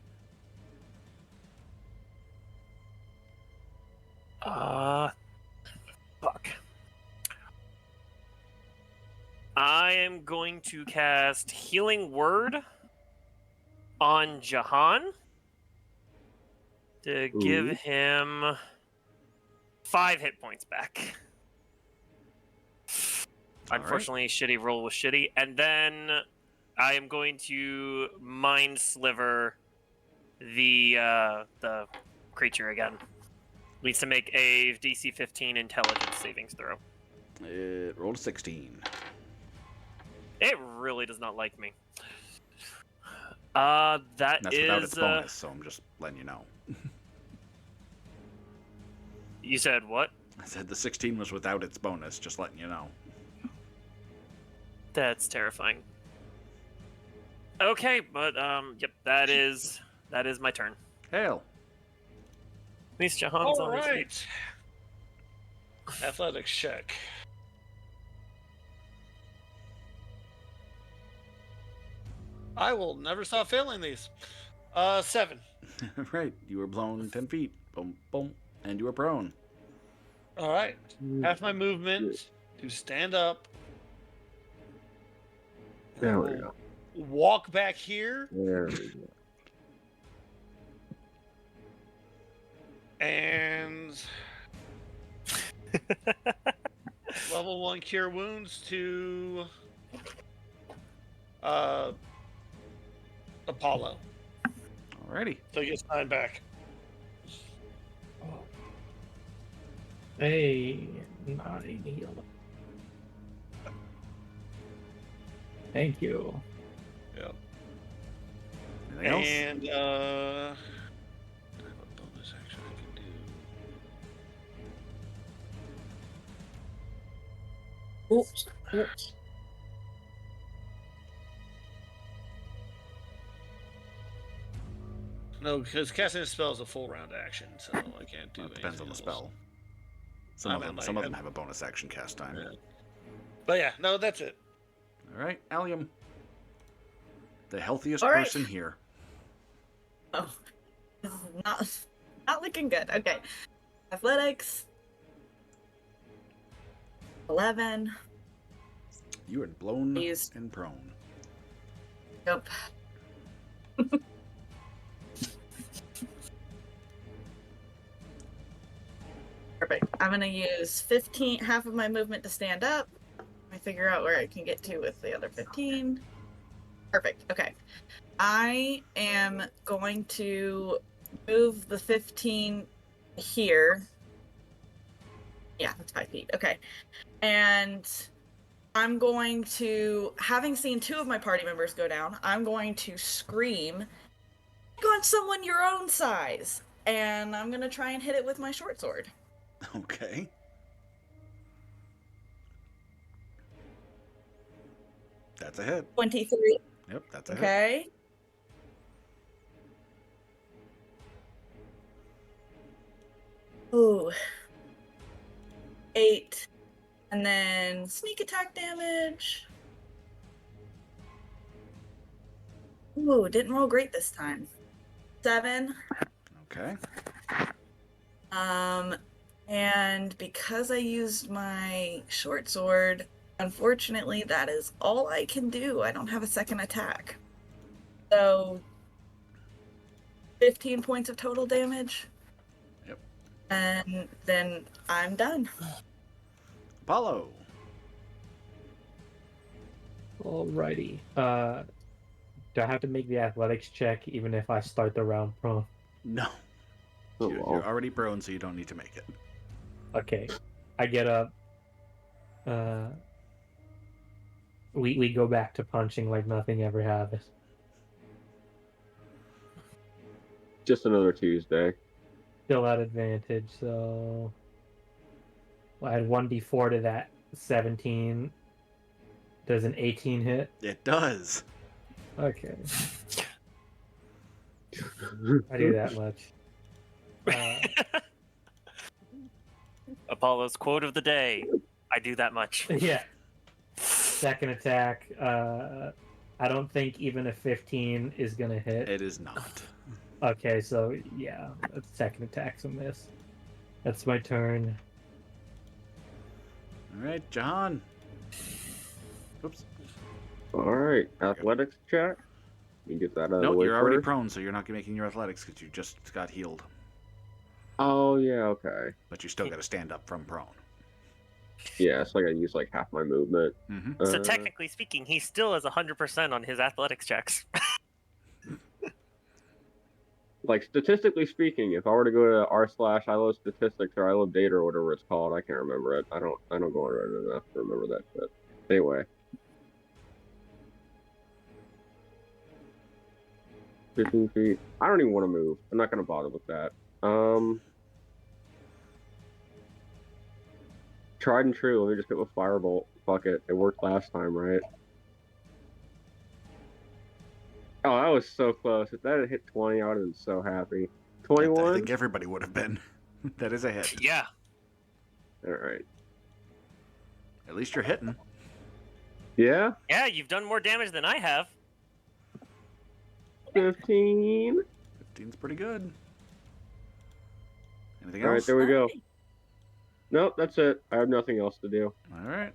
D: Fuck. I am going to cast Healing Word on Jahan to give
G: Ooh.
D: him 5 hit points back. Unfortunately, shitty roll was shitty. And then I am going to Mind Sliver the creature again. Needs to make a DC 15 Intelligence savings throw.
A: It rolled a 16.
D: It really does not like me. That
A: That's without
D: is.
A: its bonus, so I'm just letting you know.
D: You said what?
A: I said the 16 was without its bonus, just letting you know.
D: That's terrifying. Okay, but yep, that is my turn.
A: Hail.
D: At least Jahan's
C: All
D: on his feet.
C: right. Athletics check. I will never stop failing these. 7.
A: Right, you were blown 10 feet. Boom, boom. And you were prone.
C: All right. Half my movement to stand up. And
G: There
C: I
G: we
C: will
G: go.
C: walk back here
G: There we go.
C: and level 1 cure wounds to Apollo.
A: Alrighty.
C: So he gets 9 back.
E: Hey, 9 heal. Thank you.
C: Yep.
A: Anything else?
C: And do I have a bonus action I can do?
B: Oops. Oops.
C: No, because casting a spell is a full round action, so I can't do
A: Well, it depends on the
C: anything
A: spell.
C: else.
A: Some
C: I
A: of
C: meant
A: them
C: like-
A: have a bonus action cast time.
C: Yeah. But yeah, no, that's it.
A: Alright, Allium. The healthiest
B: All right.
A: person here.
B: Oh, this is not looking good. Okay, athletics. 11.
A: You are blown
B: Please.
A: and prone.
B: Nope. Perfect. I'm gonna use 15, half of my movement to stand up. I figure out where I can get to with the other 15. Perfect. Okay. I am going to move the 15 here. Yeah, that's 5 feet. Okay. And I'm going to, having seen 2 of my party members go down, I'm going to scream, "Pick on someone your own size!" And I'm going to try and hit it with my short sword.
A: Okay. That's a hit.
B: 23.
A: Yep, that's a hit.
B: Okay. Ooh. 8. And then sneak attack damage. Ooh, didn't roll great this time. 7.
A: Okay.
B: And because I used my short sword, unfortunately, that is all I can do. I don't have a second attack. So, 15 points of total damage.
A: Yep.
B: And then I'm done.
A: Apollo.
E: Alrighty. Do I have to make the athletics check even if I start the round prone?
A: No.
G: Oh,
A: You're
G: well.
A: already prone, so you don't need to make it.
E: Okay. I get up. We go back to punching like nothing ever happened.
G: Just another Tuesday.
E: Still at advantage, so I had 1d4 to that 17. Does an 18 hit?
A: It does.
E: Okay. I do that much.
D: Apollo's quote of the day: "I do that much."
E: Yeah. Second attack. I don't think even a 15 is gonna hit.
A: It is not.
E: Okay, so yeah, second attack's a miss. That's my turn.
A: Alright, Jahan. Oops.
G: Alright, athletics check. You get that out of the
A: No,
G: way
A: you're already
G: first.
A: prone, so you're not making your athletics because you just got healed.
G: Oh, yeah, okay.
A: But you still got to stand up from prone.
G: Yeah, so I gotta use like half my movement.
A: Mm-hmm.
D: So technically speaking, he still has 100% on his athletics checks.
G: Like statistically speaking, if I were to go to r/I love statistics or I love data or whatever it's called, I can't remember it. I don't go on Reddit enough to remember that shit. Anyway. 15 feet. I don't even want to move. I'm not gonna bother with that. Tried and true. Let me just hit with Firebolt. Fuck it. It worked last time, right? Oh, that was so close. If that had hit 20, I would have been so happy.
A: I
G: 21?
A: think everybody would have been. That is a hit.
D: Yeah.
G: Alright.
A: At least you're hitting.
G: Yeah?
D: Yeah, you've done more damage than I have.
G: 15.
A: 15's pretty good. Anything
G: Alright,
A: else?
G: there we go. Nope, that's it. I have nothing else to do.
A: All right.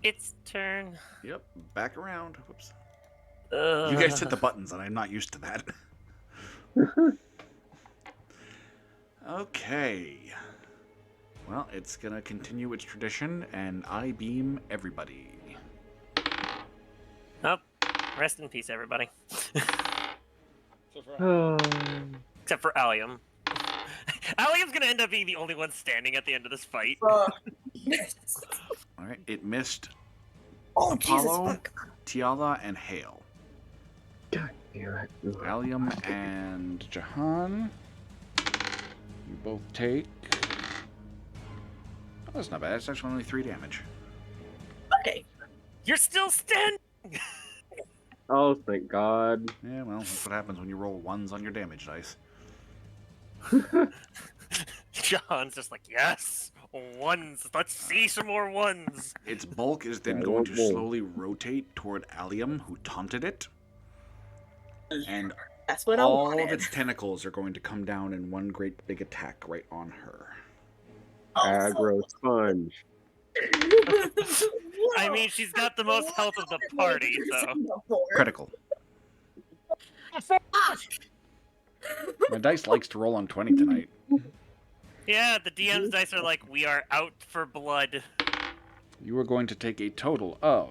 D: It's turn.
A: Yep. Back around. Whoops.
D: Uh,
A: You guys hit the buttons, and I'm not used to that. Okay. Well, it's gonna continue its tradition, and I beam everybody.
D: Oh, rest in peace, everybody. Except for Allium. Allium's gonna end up being the only one standing at the end of this fight.
A: All right. It missed
B: Oh, Jesus
A: Apollo,
B: fuck.
A: Tiala, and Hale.
G: God damn it.
A: Allium and Jahan. You both take. Oh, that's not bad. It's actually only 3 damage.
B: Okay.
D: You're still standing!
G: Oh, thank God.
A: Yeah, well, that's what happens when you roll 1s on your damage dice.
D: John's just like, yes! 1s! Let's see some more 1s!
A: Its bulk is then
G: Yeah,
A: going to
G: roll.
A: slowly rotate toward Allium, who taunted it. And
B: That's what I
A: all
B: wanted.
A: of its tentacles are going to come down in one great big attack right on her.
G: Aggro sponge.
D: I mean, she's got the most health of the party, so...
A: Critical. My dice likes to roll on 20 tonight.
D: Yeah, the DM's dice are like, we are out for blood.
A: You are going to take a total of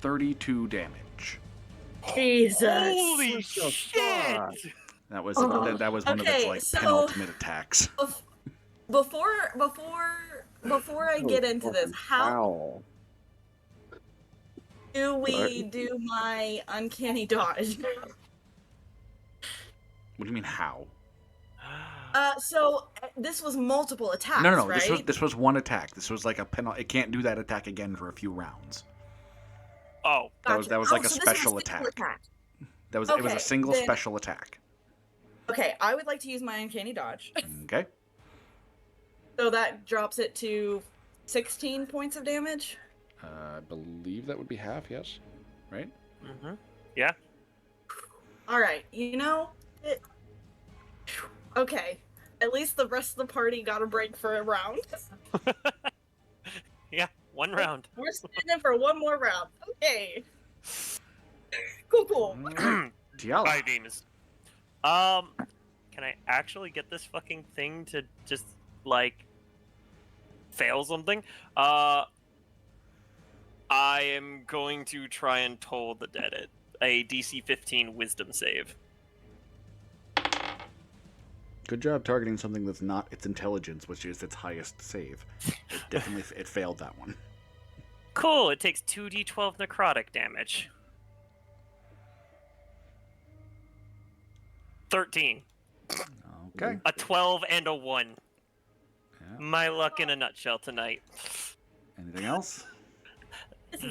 A: 32 damage.
B: Jesus.
D: Holy
G: What the
D: shit!
G: fuck?
A: That was
B: Oh,
A: that was one of its
B: okay,
A: like
B: so-
A: penultimate attacks.
B: Before I get into this, how
G: Ow.
B: do we
G: Sorry.
B: do my uncanny dodge?
A: What do you mean how?
B: So this was multiple attacks,
A: No,
B: right?
A: this was one attack. This was like a penalty. It can't do that attack again for a few rounds.
D: Oh,
A: That was
B: Gotcha.
A: like a
B: So this was
A: special
B: single
A: attack. It was a
B: Okay,
A: single
B: then-
A: special attack.
B: Okay, I would like to use my uncanny dodge.
A: Okay.
B: So that drops it to 16 points of damage.
A: I believe that would be half. Yes. Right.
D: mm-hmm. Yeah.
B: All right, okay. At least the rest of the party got a break for a round.
D: Yeah, 1 round.
B: We're standing for one more round. Okay. Cool.
A: Tiala.
D: 5 games. Can I actually get this fucking thing to just, like, fail something? I am going to try and toll the dead at a DC 15 wisdom save.
A: Good job targeting something that's not its intelligence, which is its highest save. It definitely it failed that one.
D: Cool, it takes 2d12 necrotic damage. 13.
A: Okay.
D: A 12 and a 1.
A: Yeah.
D: My luck in a nutshell tonight.
A: Anything else?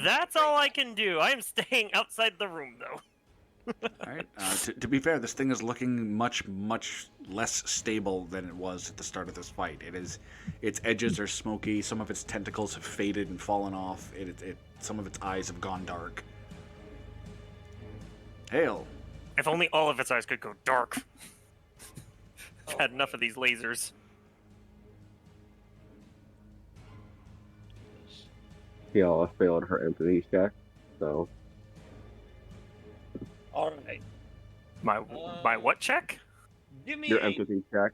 D: That's all I can do. I am staying outside the room, though.
A: All right. To be fair, this thing is looking much less stable than it was at the start of this fight. Its edges are smoky. Some of its tentacles have faded and fallen off. Some of its eyes have gone dark. Hale.
D: If only all of its eyes could go dark. I've had enough of these lasers.
G: Yeah, I failed her empathy check, so
C: All right.
D: My what check?
C: Give me
G: your
C: a
G: empathy check.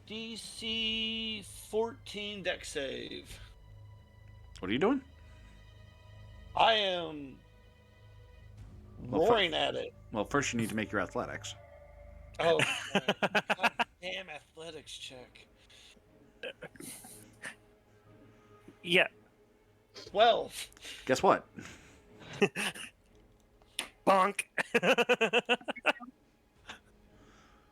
C: DC 14 deck save.
A: What are you doing?
C: I am
A: Well,
C: roaring at it.
A: Well, first you need to make your athletics.
C: Oh, God damn athletics check.
D: Yeah.
C: 12.
A: Guess what?
D: Bonk.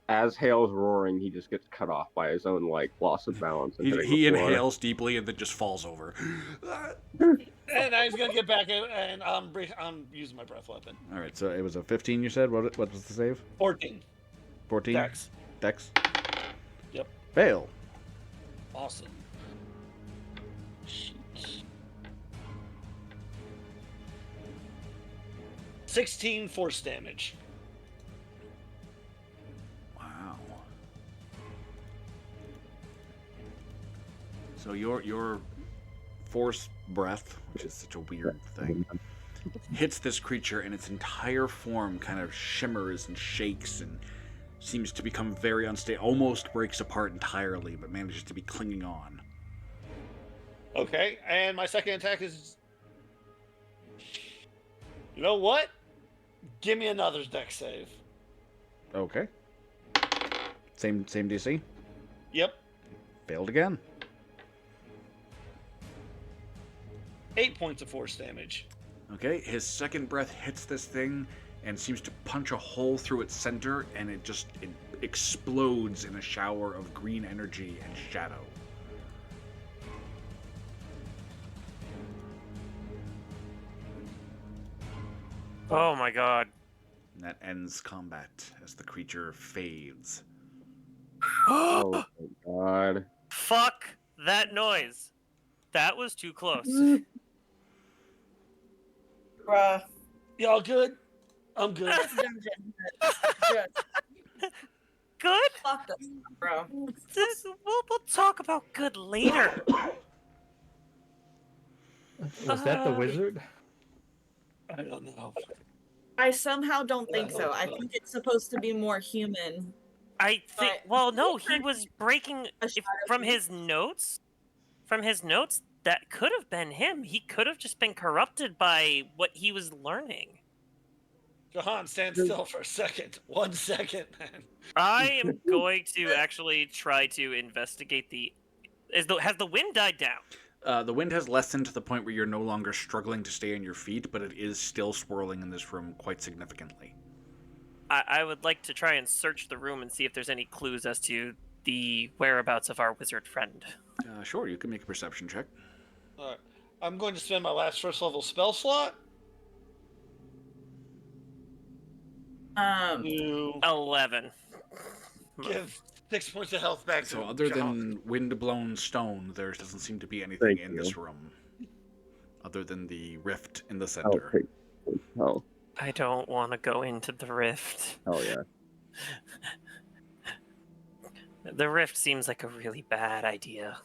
G: As Hale's roaring, he just gets cut off by his own like loss of balance and hitting
A: He
G: the floor.
A: inhales deeply and then just falls over.
C: And now he's gonna get back in, and I'm using my breath weapon.
A: All right, so it was a 15. You said what was the save?
C: 14.
A: 14.
C: Dex.
A: Dex.
C: Yep.
A: Fail.
C: Awesome. Shit. 16 force damage.
A: Wow. So your force breath, which is such a weird thing, hits this creature and its entire form kind of shimmers and shakes and seems to become very unstable, almost breaks apart entirely, but manages to be clinging on.
C: Okay, and my second attack is... You know what? Give me another dex save.
A: Okay. Same DC?
C: Yep.
A: Failed again.
C: 8 points of force damage.
A: Okay, his second breath hits this thing and seems to punch a hole through its center, and it explodes in a shower of green energy and shadow.
D: Oh my god.
A: And that ends combat as the creature fades.
G: Oh my god.
D: Fuck that noise. That was too close.
B: Bruh.
C: Y'all good? I'm good.
B: That's dungeon. Just
D: Good?
B: fuck us, bro.
D: We'll talk about good later.
E: Was that the wizard?
C: I don't know.
B: I somehow don't think so. I think it's supposed to be more human.
D: I think. Well, no, he was breaking.
B: A shadow
D: From
B: beast.
D: his notes, that could have been him. He could have just been corrupted by what he was learning.
C: Jahan, stand still for a second. 1 second, man.
D: I am going to actually try to investigate has the wind died down?
A: The wind has lessened to the point where you're no longer struggling to stay on your feet, but it is still swirling in this room quite significantly.
D: I would like to try and search the room and see if there's any clues as to the whereabouts of our wizard friend.
A: Sure, you can make a perception check.
C: All right. I'm going to spend my last first level spell slot. To
D: 11.
C: give 6 points of health back to
A: So other
C: Jahan.
A: than wind-blown stone, there doesn't seem to be anything in this room. Other than the rift in the center.
G: Oh,
D: I don't want to go into the rift.
G: hell yeah.
D: The rift seems like a really bad idea.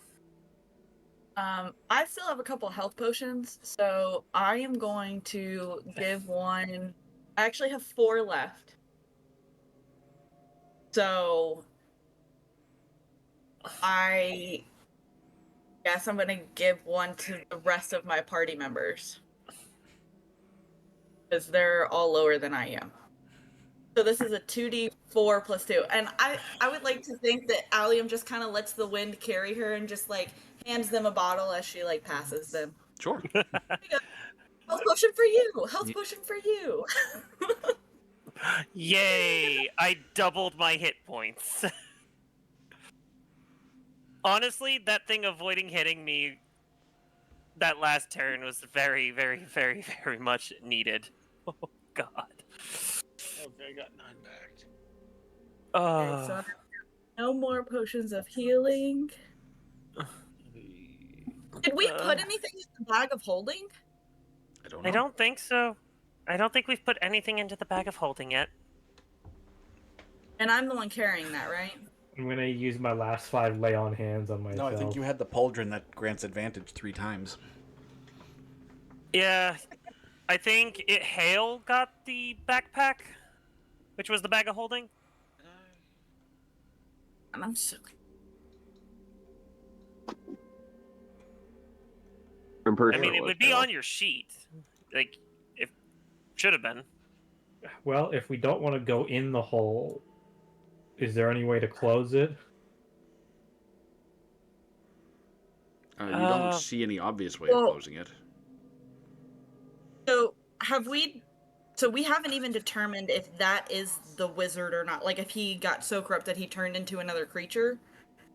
B: I still have a couple health potions, so I am going to give one. I actually have 4 left. So I guess I'm gonna give one to the rest of my party members. Because they're all lower than I am. So this is a 2d4 plus 2. And I would like to think that Allium just kind of lets the wind carry her and just like hands them a bottle as she like passes them.
A: Sure.
B: Health potion for you! Health potion for you!
D: Yay! I doubled my hit points. Honestly, that thing avoiding hitting me that last turn was very, very, very, very much needed. Oh, God.
C: Okay, I got 9 back.
B: Okay, so no more potions of healing. Did we put anything in the bag of holding?
A: I don't know.
D: I don't think so. I don't think we've put anything into the bag of holding yet.
B: And I'm the one carrying that, right?
E: I'm gonna use my last 5 lay on hands on myself.
A: No, I think you had the pauldron that grants advantage 3 times.
D: Yeah, I think Hale got the backpack, which was the bag of holding.
B: And I'm so...
G: I'm pretty
D: I
G: sure
D: mean, it
G: was
D: would be
G: Hale.
D: on your sheet. Like, if should have been.
E: Well, if we don't want to go in the hole, is there any way to close it?
A: You don't see any obvious way of closing it.
B: So So we haven't even determined if that is the wizard or not. Like, if he got so corrupt that he turned into another creature.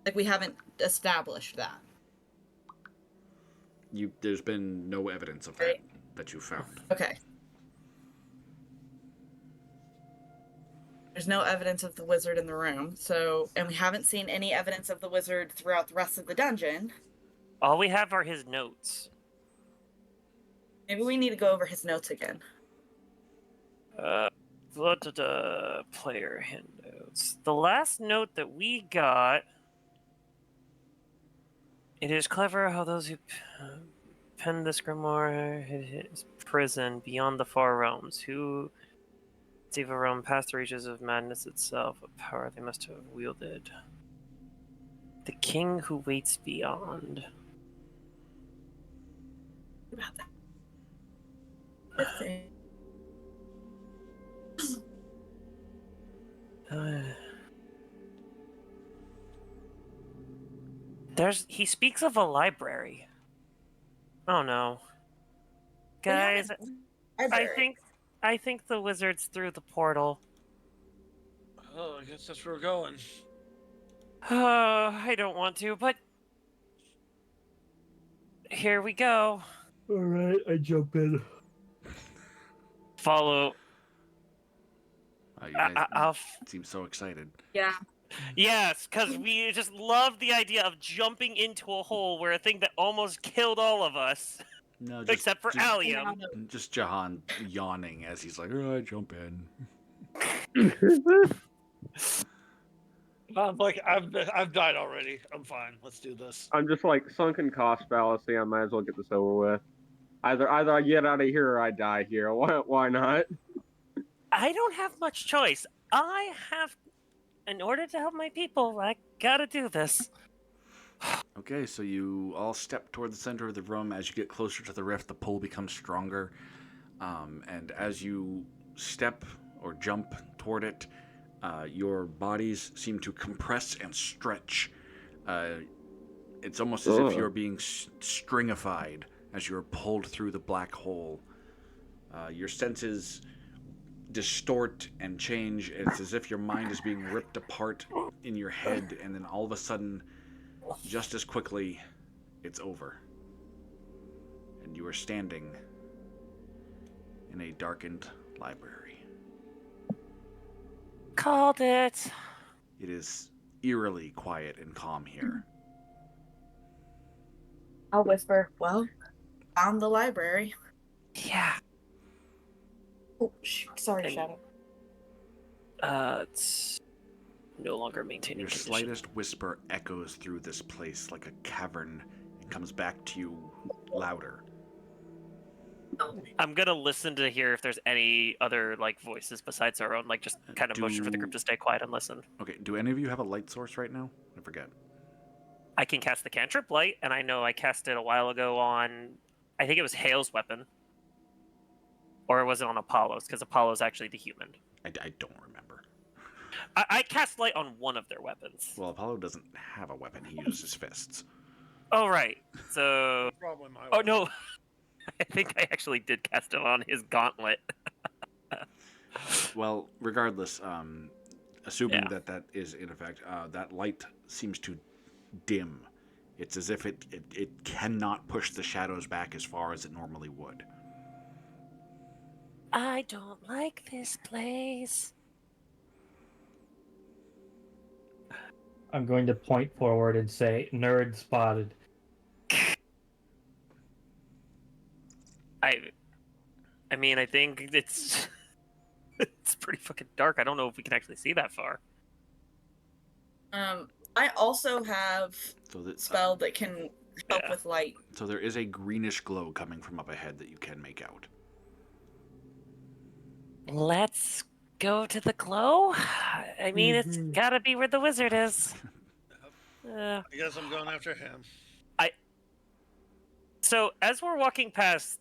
B: Like, we haven't established that.
A: There's been no evidence of
B: Right.
A: that you found.
B: Okay. There's no evidence of the wizard in the room, and we haven't seen any evidence of the wizard throughout the rest of the dungeon.
D: All we have are his notes.
B: Maybe we need to go over his notes again.
D: Player handouts. The last note that we got. It is clever how those who penned this grimoire hid his prison beyond the far realms. Who save a realm past the reaches of madness itself, a power they must have wielded. The king who waits beyond.
B: About that.
D: He speaks of a library. Oh no. Guys, I think the wizard's through the portal.
C: Oh, I guess that's where we're going.
D: Oh, I don't want to, but here we go.
E: All right, I jump in.
D: Follow.
A: You guys
D: I'll
A: seem so excited.
B: Yeah.
D: Yes, because we just love the idea of jumping into a hole where a thing that almost killed all of us,
A: No,
D: except for Allium.
A: Just Jahan yawning as he's like, "Oh, I jump in."
C: I'm like, I've died already. I'm fine. Let's do this.
G: I'm just like sunken cost fallacy. I might as well get this over with. Either I get out of here or I die here. Why not?
D: I don't have much choice. In order to help my people, I gotta do this.
A: Okay, so you all step toward the center of the room. As you get closer to the rift, the pull becomes stronger. And as you step or jump toward it, your bodies seem to compress and stretch. It's almost as if you're being stringified as you're pulled through the black hole. Your senses distort and change. It's as if your mind is being ripped apart in your head, and then all of a sudden, just as quickly, it's over. And you are standing in a darkened library.
D: Called it.
A: It is eerily quiet and calm here.
B: I'll whisper, well, found the library.
D: Yeah.
B: Oh, sorry, Shadow.
D: It's no longer maintaining
A: Your
D: condition.
A: slightest whisper echoes through this place like a cavern and comes back to you louder.
D: I'm gonna listen to hear if there's any other voices besides our own, just kind of motion for the group to stay quiet and listen.
A: Okay, do any of you have a light source right now? I forget.
D: I can cast the cantrip light, and I know I cast it a while ago on, I think it was Hale's weapon. Or was it on Apollo's? Because Apollo's actually the human.
A: I don't remember.
D: I cast light on one of their weapons.
A: Well, Apollo doesn't have a weapon. He uses his fists.
D: Oh, right. So...
C: Probably my
D: Oh, no. I think I actually did cast it on his gauntlet.
A: Well, regardless, assuming that is in effect, that light seems to dim. It's as if it cannot push the shadows back as far as it normally would.
D: I don't like this place.
E: I'm going to point forward and say, nerd spotted.
D: I mean, I think it's pretty fucking dark. I don't know if we can actually see that far.
B: I also have spell that can help with light.
A: So there is a greenish glow coming from up ahead that you can make out.
D: Let's go to the glow. I mean, it's gotta be where the wizard is.
C: I guess I'm going after him.
D: So as we're walking past,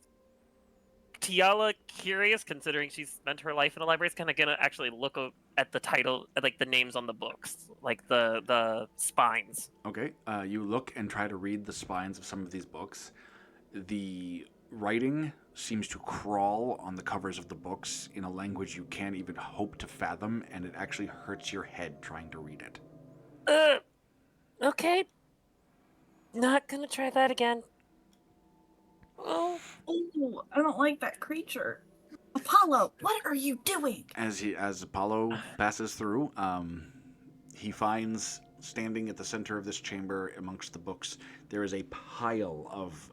D: Tiala, curious, considering she's spent her life in a library, is kind of gonna actually look at the title, the names on the books, the spines.
A: Okay, you look and try to read the spines of some of these books. The writing seems to crawl on the covers of the books in a language you can't even hope to fathom, and it actually hurts your head trying to read it.
D: Okay. Not gonna try that again. Oh.
B: Oh, I don't like that creature. Apollo, what are you doing?
A: As Apollo passes through, he finds standing at the center of this chamber amongst the books, there is a pile of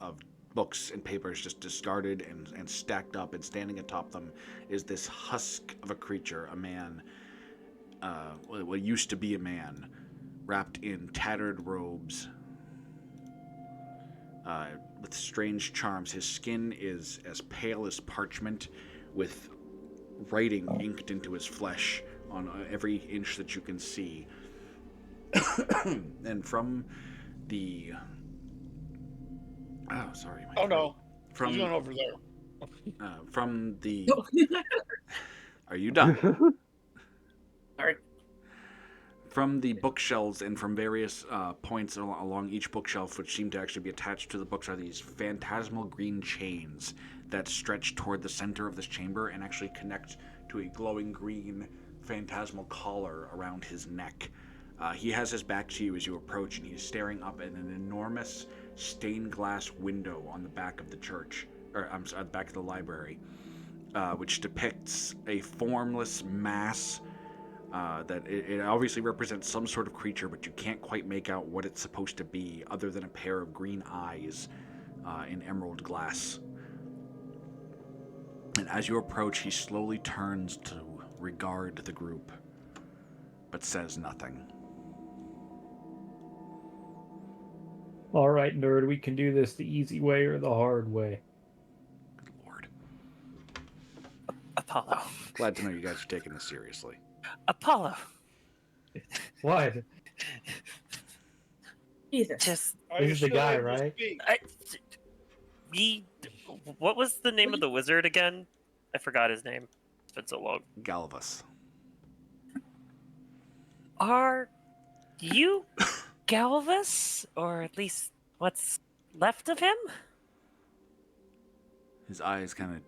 A: books and papers just discarded and stacked up, and standing atop them is this husk of a creature, a man, what used to be a man, wrapped in tattered robes, with strange charms. His skin is as pale as parchment, with writing inked into his flesh on every inch that you can see. And from the... Oh, sorry.
C: Oh, no.
A: From,
C: He's going over there.
A: from the... Are you done?
B: Sorry.
A: From the bookshelves and from various points along each bookshelf, which seem to actually be attached to the books, are these phantasmal green chains that stretch toward the center of this chamber and actually connect to a glowing green phantasmal collar around his neck. He has his back to you as you approach, and he is staring up at an enormous stained glass window on the back of the church, or I'm sorry, the back of the library, which depicts a formless mass. That it obviously represents some sort of creature, but you can't quite make out what it's supposed to be, other than a pair of green eyes in emerald glass. And as you approach, he slowly turns to regard the group, but says nothing.
E: All right, nerd, we can do this the easy way or the hard way.
A: Good Lord.
D: Apollo.
A: Glad to know you guys are taking this seriously.
D: Apollo.
E: What?
B: Jesus.
D: Just
E: This is the guy, right?
D: what was the name of the wizard again? I forgot his name. It's been so long.
A: Galvus.
D: Are you Galvus? Or at least what's left of him?
A: His eyes kind of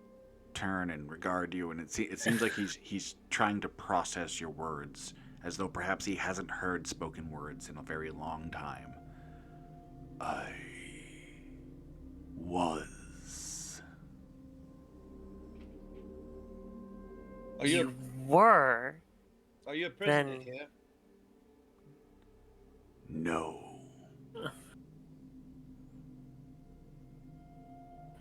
A: turn and regard you, and it seems like he's trying to process your words, as though perhaps he hasn't heard spoken words in a very long time. I was.
D: You were.
C: Are you a prisoner
D: Then-
C: here?
A: No.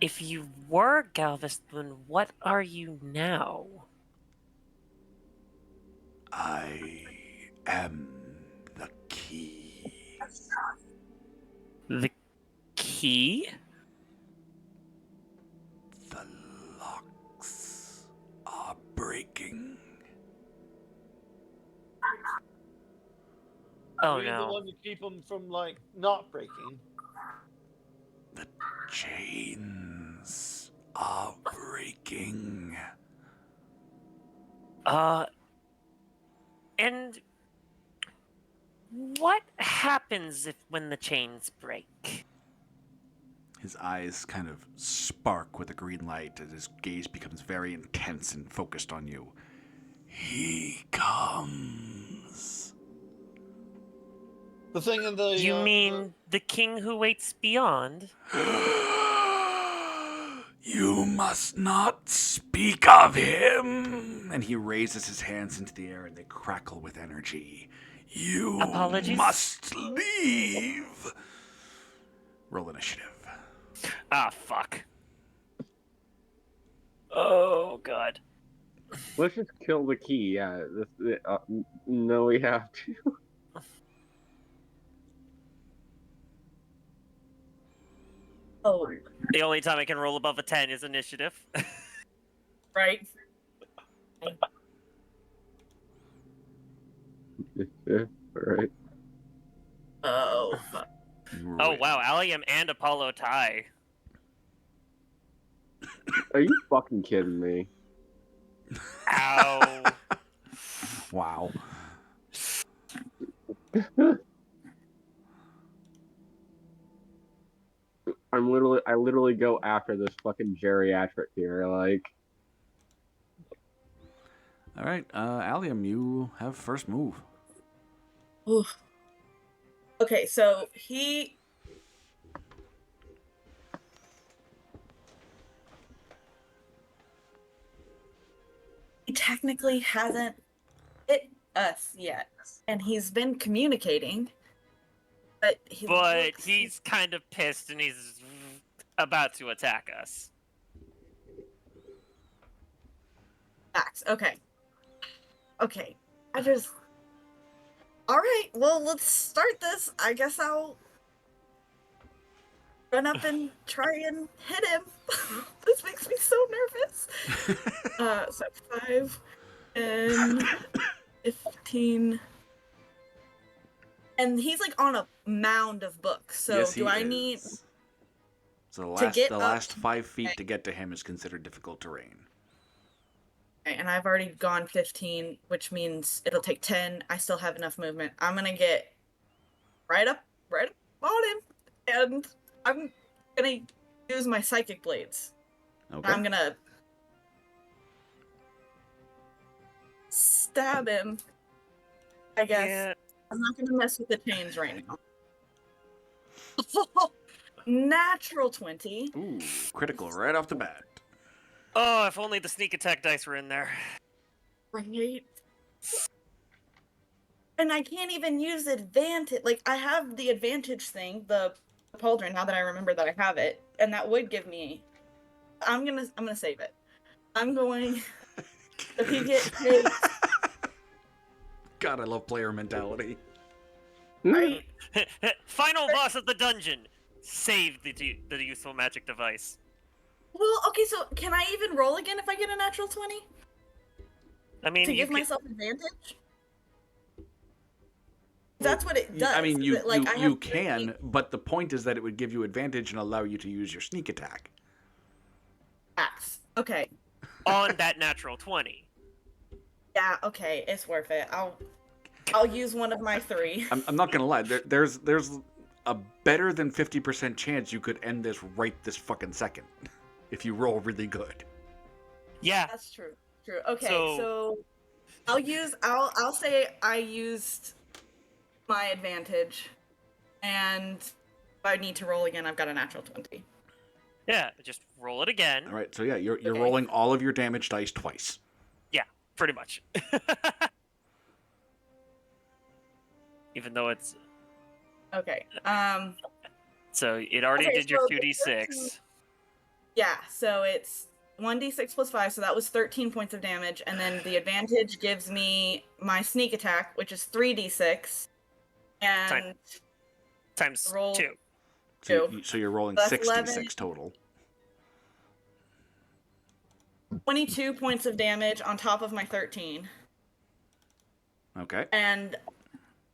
D: If you were Galvus, then what are you now?
A: I am the key.
D: The key?
A: The locks are breaking.
D: Oh
C: Are you the
D: no.
C: one to keep them from, like, not breaking?
A: The chains are breaking.
D: And what happens when the chains break?
A: His eyes kind of spark with a green light as his gaze becomes very intense and focused on you. He comes.
C: The thing in the...
D: You mean the king who waits beyond?
A: You must not speak of him. And he raises his hands into the air and they crackle with energy. You
D: Apologies?
A: must leave. Roll initiative.
D: Ah, fuck. Oh, God.
G: Let's just kill the key. Yeah. No, we have to.
B: Oh,
D: The only time I can roll above a 10 is initiative.
B: right.
G: Yeah. All right.
B: Oh, fuck.
D: Oh, wow. Allium and Apollo tie.
G: Are you fucking kidding me?
D: Ow.
A: Wow.
G: I literally go after this fucking geriatric here. Like,
A: All right, Allium, you have first move.
B: Oof. Okay, so he technically hasn't hit us yet, and he's been communicating, but
D: But he's kind of pissed and he's about to attack us.
B: Facts. Okay. Okay. I just. All right. Well, let's start this. I guess I'll run up and try and hit him. This makes me so nervous. So 5 and 15. And he's like on a mound of books. So
A: Yes,
B: do
A: he
B: I
A: is.
B: need
A: So
B: to get
A: the
B: up
A: last
B: to-
A: 5 feet to get to him is considered difficult terrain.
B: Okay, and I've already gone 15, which means it'll take 10. I still have enough movement. I'm gonna get right up on him, and I'm gonna use my psychic blades.
A: Okay.
B: I'm gonna stab him. I guess
D: Yeah.
B: I'm not gonna mess with the chains right now. Natural 20.
A: Ooh, critical right off the bat.
D: Oh, if only the sneak attack dice were in there.
B: Right. And I can't even use advantage. Like, I have the advantage thing, the pauldron, now that I remember that I have it, and that would give me. I'm gonna save it. I'm going. If he gets hit,
A: God, I love player mentality.
B: right?
D: Final boss of the dungeon. Save the useful magic device.
B: Well, okay. So can I even roll again if I get a natural 20
D: I mean,
B: to
D: you
B: give
D: could-
B: myself advantage? That's what it does.
A: I mean,
B: is it, like, I
A: you
B: have 30
A: can, but the point is that it would give you advantage and allow you to use your sneak attack.
B: attacks. Okay.
D: on that natural 20.
B: Yeah. Okay. It's worth it. I'll use one of my 3.
A: I'm not gonna lie. There's a better than 50% chance you could end this right this fucking second if you roll really good.
D: Yeah.
B: That's true. True. Okay.
D: So-
B: So I'll say I used my advantage, and if I need to roll again, I've got a natural 20.
D: Yeah, just roll it again.
A: All right, so yeah, you're
B: Okay.
A: rolling all of your damage dice twice.
D: Pretty much. Even though it's
B: Okay.
D: so it already
B: Okay,
D: did your
B: so the
D: 2d6.
B: Yeah. So it's 1d6 plus 5, so that was 13 points of damage, and then the advantage gives me my sneak attack, which is 3d6, and
D: Times
B: roll-
D: 2.
A: So you're rolling
B: That's
A: 66
B: 11.
A: total.
B: 22 points of damage on top of my 13.
A: Okay.
B: And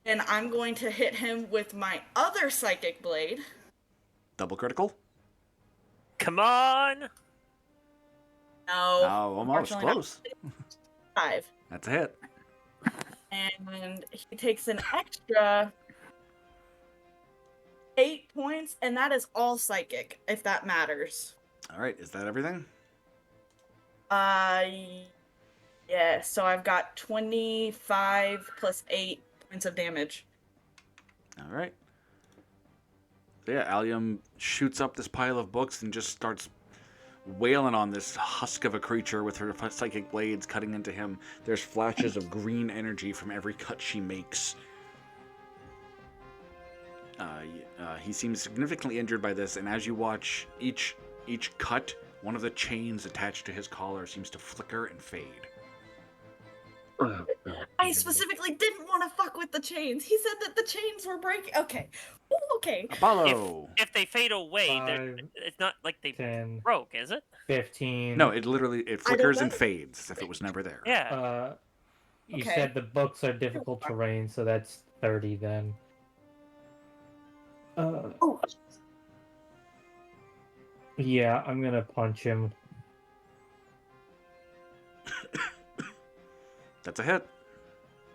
B: I'm going to hit him with my other psychic blade.
A: Double critical?
D: Come on.
B: No.
A: Oh, almost
B: unfortunately not.
A: close.
B: 5.
A: That's a hit.
B: And he takes an extra 8 points, and that is all psychic, if that matters.
A: All right, is that everything?
B: Yeah, so I've got 25 plus 8 points of damage.
A: All right. So yeah, Allium shoots up this pile of books and just starts wailing on this husk of a creature with her psychic blades, cutting into him. There's flashes of green energy from every cut she makes. He seems significantly injured by this, and as you watch each cut, one of the chains attached to his collar seems to flicker and fade.
B: I specifically didn't want to fuck with the chains. He said that the chains were breaking. Okay. Ooh, okay.
A: Apollo!
D: If they fade away,
E: 5,
D: it's not like they
E: 10,
D: broke, is it?
E: 15.
A: No, it flickers and
B: know.
A: fades as if it was never there.
D: Yeah.
E: You
B: Okay.
E: said the books are difficult terrain, so that's 30 then.
B: Oh,
E: Yeah, I'm gonna punch him.
A: That's a hit.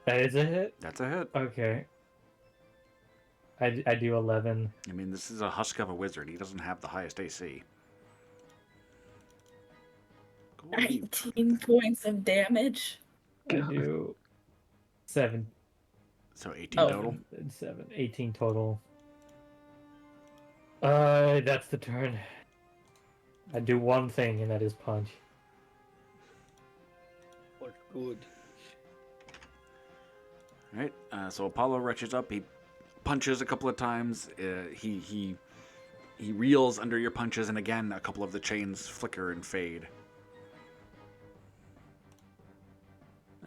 E: That is a hit?
A: That's a hit.
E: Okay. I do 11.
A: I mean, this is a husk of a wizard. He doesn't have the highest AC. Go away.
B: 19 points of damage.
E: I do 7.
A: So 18
B: Oh.
A: total.
E: 7. 18 total. That's the turn. I do one thing, and that is punch.
C: What good?
A: All right. So Apollo retches up. He punches a couple of times. He reels under your punches, and again, a couple of the chains flicker and fade.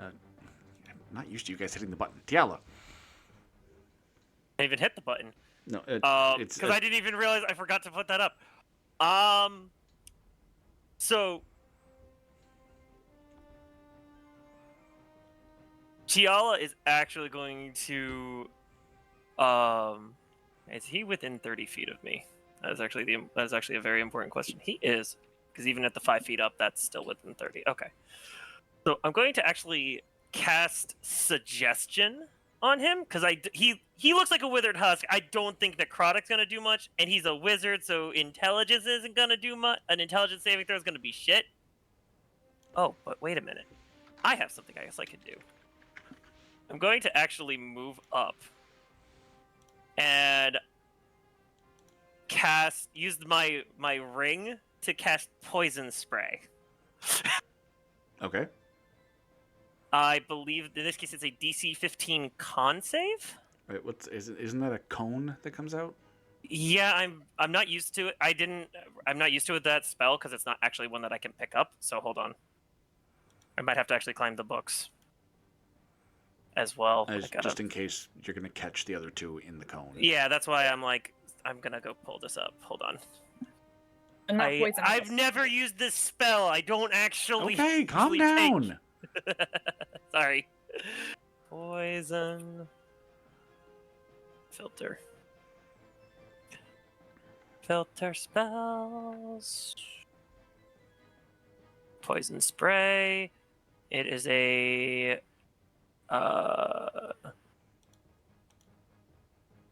A: I'm not used to you guys hitting the button. Tiala.
D: I even hit the button.
A: No,
D: Because I didn't even realize I forgot to put that up. So Tiala is actually going to. Is he within 30 feet of me? That's actually a very important question. He is, because even at the 5 feet up, that's still within 30. Okay. So I'm going to actually cast Suggestion on him, because he looks like a withered husk. I don't think Necrotic's going to do much, and he's a wizard, so intelligence isn't going to do much. An intelligence saving throw is going to be shit. Oh, but wait a minute. I have something I guess I could do. I'm going to actually move up and use my ring to cast Poison Spray.
A: Okay.
D: I believe in this case it's a DC 15 con save.
A: Wait, isn't that a cone that comes out?
D: Yeah, I'm not used to it. I'm not used to it, that spell, because it's not actually one that I can pick up. So hold on. I might have to actually climb the books as well.
A: Just in case you're gonna catch the other two in the cone.
D: Yeah, that's why I'm gonna go pull this up. Hold on.
B: I'm not poisonous.
D: I've never used this spell. I don't actually.
A: Okay, calm down.
D: Sorry. Poison filter. Filter spells. Poison spray. It is a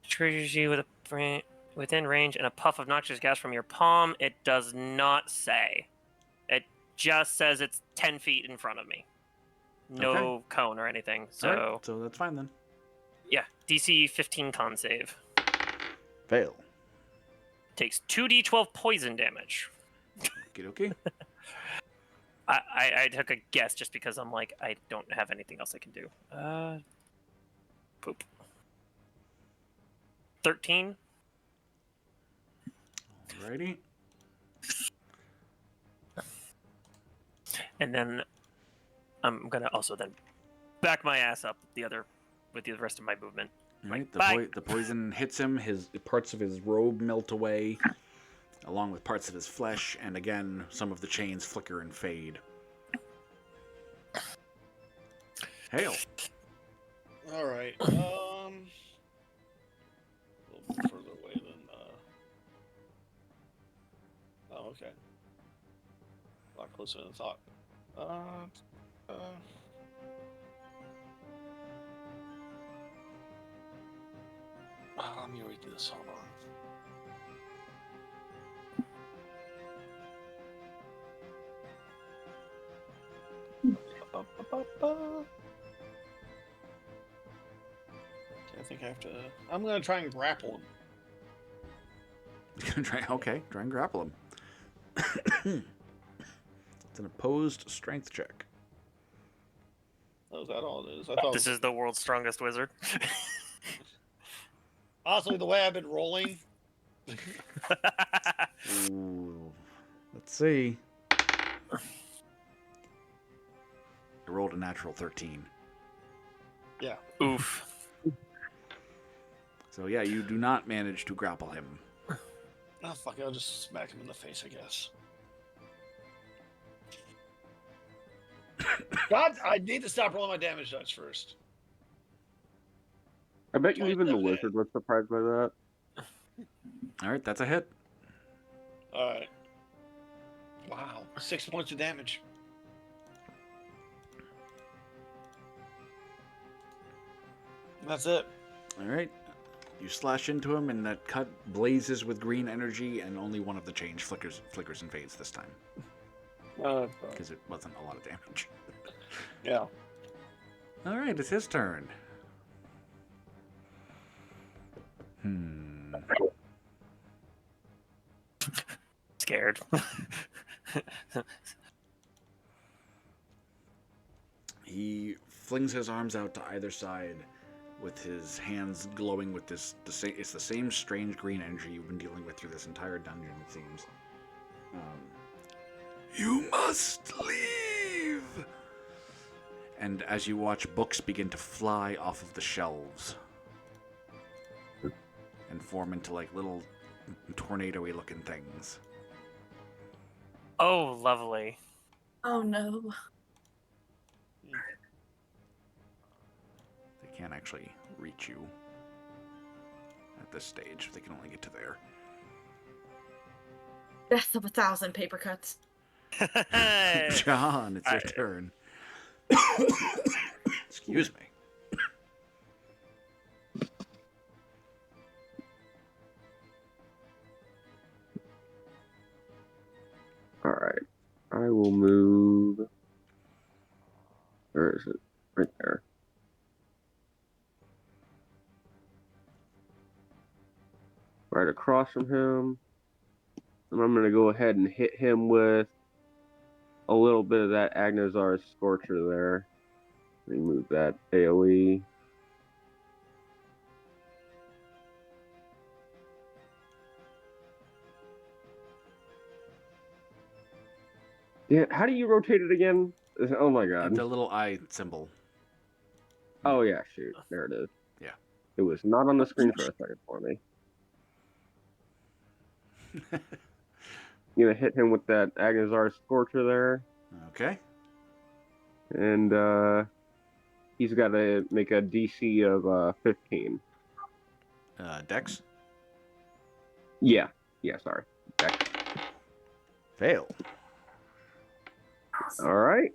D: triggers you with within range and a puff of noxious gas from your palm. It does not say. It just says it's 10 feet in front of me. No cone or anything. So
A: Right, so that's fine then.
D: yeah, DC 15 con save.
A: Fail.
D: Takes 2d12 poison damage.
A: Okay.
D: I took a guess just because I'm like, I don't have anything else I can do. Poop. 13.
A: Alrighty.
D: And then I'm gonna also then back my ass up with the rest of my movement.
A: Right.
D: Bye.
A: The poison hits him. His parts of his robe melt away, along with parts of his flesh, and again, some of the chains flicker and fade. Hail.
C: All right. A little bit further away than. Oh, okay. A lot closer than I thought. Let me read this. Hold on. I think I have to. I'm gonna try and grapple him.
A: Try and grapple him. It's an opposed strength check.
C: Oh, is that all it is? I thought
D: This is the world's strongest wizard.
C: honestly the way I've been rolling.
A: Ooh. Let's see. I rolled a natural 13.
C: Yeah.
D: Oof.
A: So yeah, you do not manage to grapple him.
C: Oh fuck it, I'll just smack him in the face, I guess. God, I need to stop rolling my damage dice first.
G: I bet you even the
C: 27.
G: wizard was surprised by that.
A: All right, that's a hit.
C: Alright. Wow. 6 points of damage. That's it.
A: All right. You slash into him, and that cut blazes with green energy, and only one of the change flickers and fades this time. Because it wasn't a lot of damage.
C: Yeah.
A: Alright, it's his turn.
D: Scared.
A: He flings his arms out to either side with his hands glowing with it's the same strange green energy you've been dealing with through this entire dungeon, it seems. You must leave! And as you watch books begin to fly off of the shelves and form into like little tornado-y looking things.
D: Oh, lovely.
B: Oh no.
A: They can't actually reach you at this stage. They can only get to there.
B: Death of 1,000 paper cuts.
A: John, it's your turn. Excuse me.
G: Alright. I will move. Where is it? Right there. Right across from him. And I'm going to go ahead and hit him with a little bit of that Agnozar's Scorcher there. Remove that AoE. Yeah, how do you rotate it again? Oh my god.
A: The little eye symbol.
G: Oh yeah, shoot. There it is.
A: Yeah.
G: It was not on the screen for a second for me. Gonna hit him with that Agnozar's Scorcher there.
A: Okay.
G: And he's got to make a DC of 15.
A: Dex?
G: Yeah, sorry. Dex.
A: Fail.
G: All right.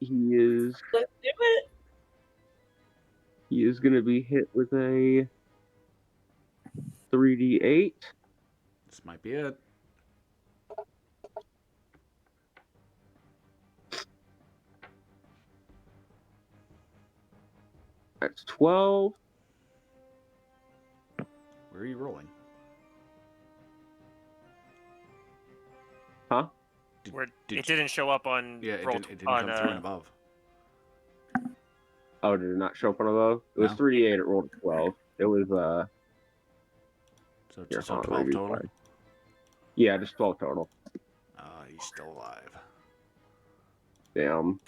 G: He is
B: Let's do it.
G: gonna be hit with a 3d8.
A: This might be it.
G: That's 12.
A: Where are you rolling?
G: Huh?
D: It didn't show up on.
A: Yeah, it
D: roll
A: didn't
D: on,
A: come through and above.
G: Oh, did it not show up on above? It was
A: No.
G: 3d8. It rolled a 12. It was
A: So
G: here,
A: it's
G: hold on,
A: 12
G: maybe
A: total?
G: fine. Yeah, just 12 total.
A: He's still alive.
G: Damn.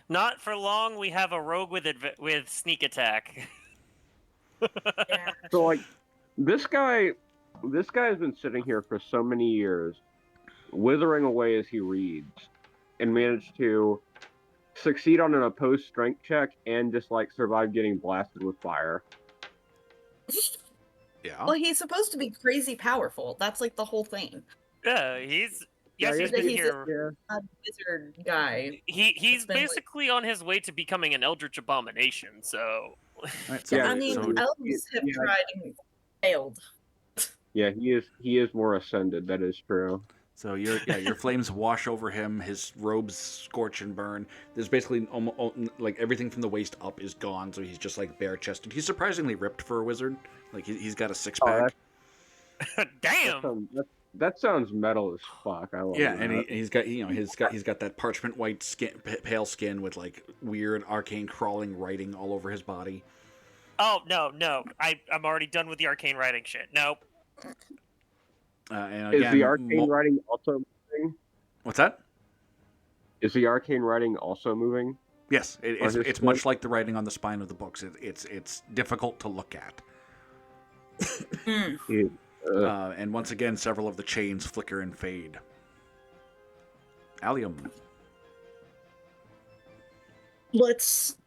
D: Not for long. We have a rogue with sneak attack.
B: Yeah.
G: So like, this guy has been sitting here for so many years, withering away as he reads, and managed to succeed on an opposed strength check and just like survive getting blasted with fire.
A: Yeah.
B: Well, he's supposed to be crazy powerful. That's like the whole thing.
D: Yeah, he's
B: He's
D: been
B: a-
D: here.
B: A wizard guy.
D: He's
B: It's been, like-
D: basically on his way to becoming an eldritch abomination. So
A: Right, so,
G: Yeah,
B: I mean,
A: so,
B: elves have tried and failed.
G: Yeah, he is more ascended. That is true.
A: so your flames wash over him. His robes scorch and burn. There's basically almost like everything from the waist up is gone. So he's just like bare chested. He's surprisingly ripped for a wizard. Like he's got a six pack.
D: damn.
G: That sounds metal as fuck. I love
A: Yeah,
G: that.
A: and he's got he's got that parchment white skin, pale skin with like weird arcane crawling writing all over his body.
D: Oh no. I'm already done with the arcane writing shit. Nope.
A: And
G: Is
A: again,
G: the arcane writing also moving?
A: What's that?
G: Is the arcane writing also moving?
A: Yes,
G: Or his
A: it's
G: skin?
A: much like the writing on the spine of the books. It's difficult to look at. And once again, several of the chains flicker and fade. Allium.
B: Let's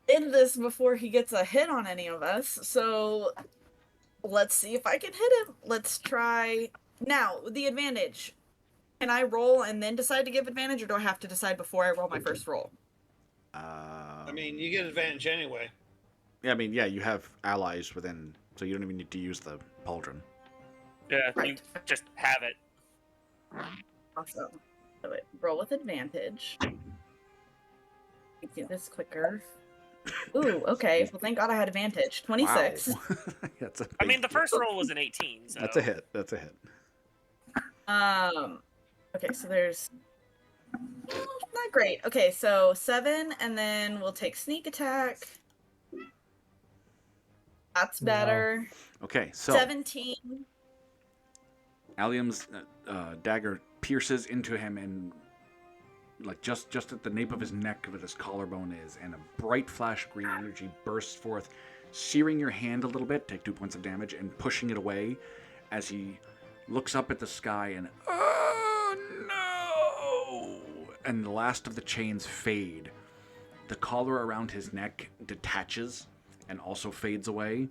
B: end this before he gets a hit on any of us. So let's see if I can hit him. Let's try. Now, the advantage. Can I roll and then decide to give advantage, or do I have to decide before I roll my first roll?
C: I mean, you get advantage anyway.
A: Yeah, I mean, yeah, you have allies within so you don't even need to use the pauldron.
D: Yeah, you
B: Right.
D: just have it.
B: Awesome. So it roll with advantage. Do this quicker. Ooh, okay. Well, thank God I had advantage. 26.
A: Wow. That's a
D: I mean,
A: big
D: the first roll was an 18, so
A: That's a hit. That's a hit.
B: Okay, so there's not great. Okay, so 7, and then we'll take sneak attack. That's better.
A: Okay, so
B: 17.
A: Allium's dagger pierces into him and like just at the nape of his neck where his collarbone is, and a bright flash of green energy bursts forth, searing your hand a little bit, take 2 points of damage, and pushing it away as he looks up at the sky and oh no! And the last of the chains fade. The collar around his neck detaches and also fades away,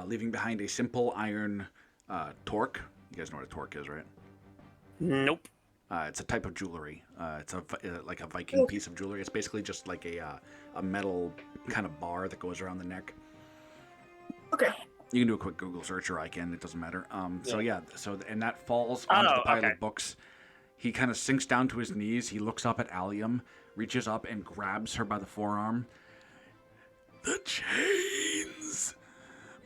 A: leaving behind a simple iron torque. You guys know what a torque is, right?
D: nope.
A: It's a type of jewelry. It's like a Viking piece of jewelry. It's basically just like a metal kind of bar that goes around the neck.
B: Okay.
A: You can do a quick Google search, or I can. It doesn't matter. And that falls onto the pile of books. He kind of sinks down to his knees. He looks up at Allium, reaches up and grabs her by the forearm. The chains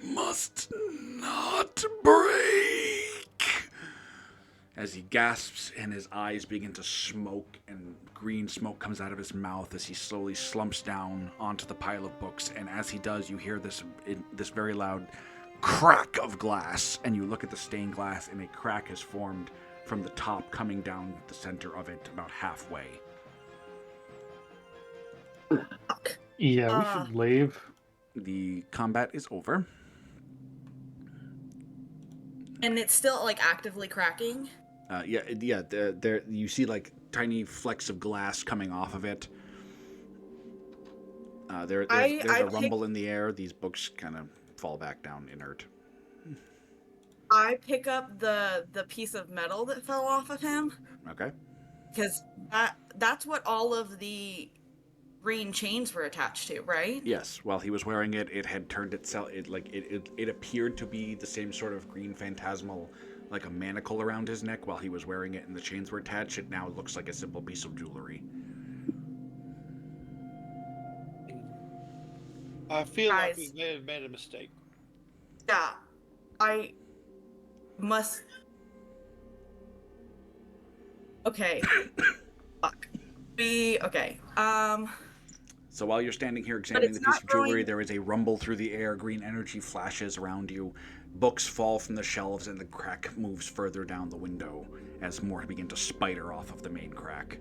A: must not break. As he gasps and his eyes begin to smoke and green smoke comes out of his mouth as he slowly slumps down onto the pile of books. And as he does, you hear this very loud crack of glass, and you look at the stained glass, and a crack has formed from the top coming down the center of it about halfway.
F: Yeah, we should leave.
A: The combat is over.
B: And it's still like actively cracking.
A: There you see like tiny flecks of glass coming off of it. There's a rumble in the air. These books kind of fall back down inert.
B: I pick up the piece of metal that fell off of him.
A: Okay.
B: Because that's what all of the green chains were attached to, right?
A: Yes. While he was wearing it, it had turned itself. It appeared to be the same sort of green phantasmal, like a manacle around his neck while he was wearing it, and the chains were attached. It now looks like a simple piece of jewelry.
C: I feel like
B: Guys.
C: we may have made a mistake.
B: Yeah. I must. Okay. Fuck. Okay.
A: So while you're standing here examining the
B: it's
A: piece
B: not
A: of jewelry,
B: growing-
A: there is a rumble through the air. Green energy flashes around you. Books fall from the shelves, and the crack moves further down the window as more begin to spider off of the main crack.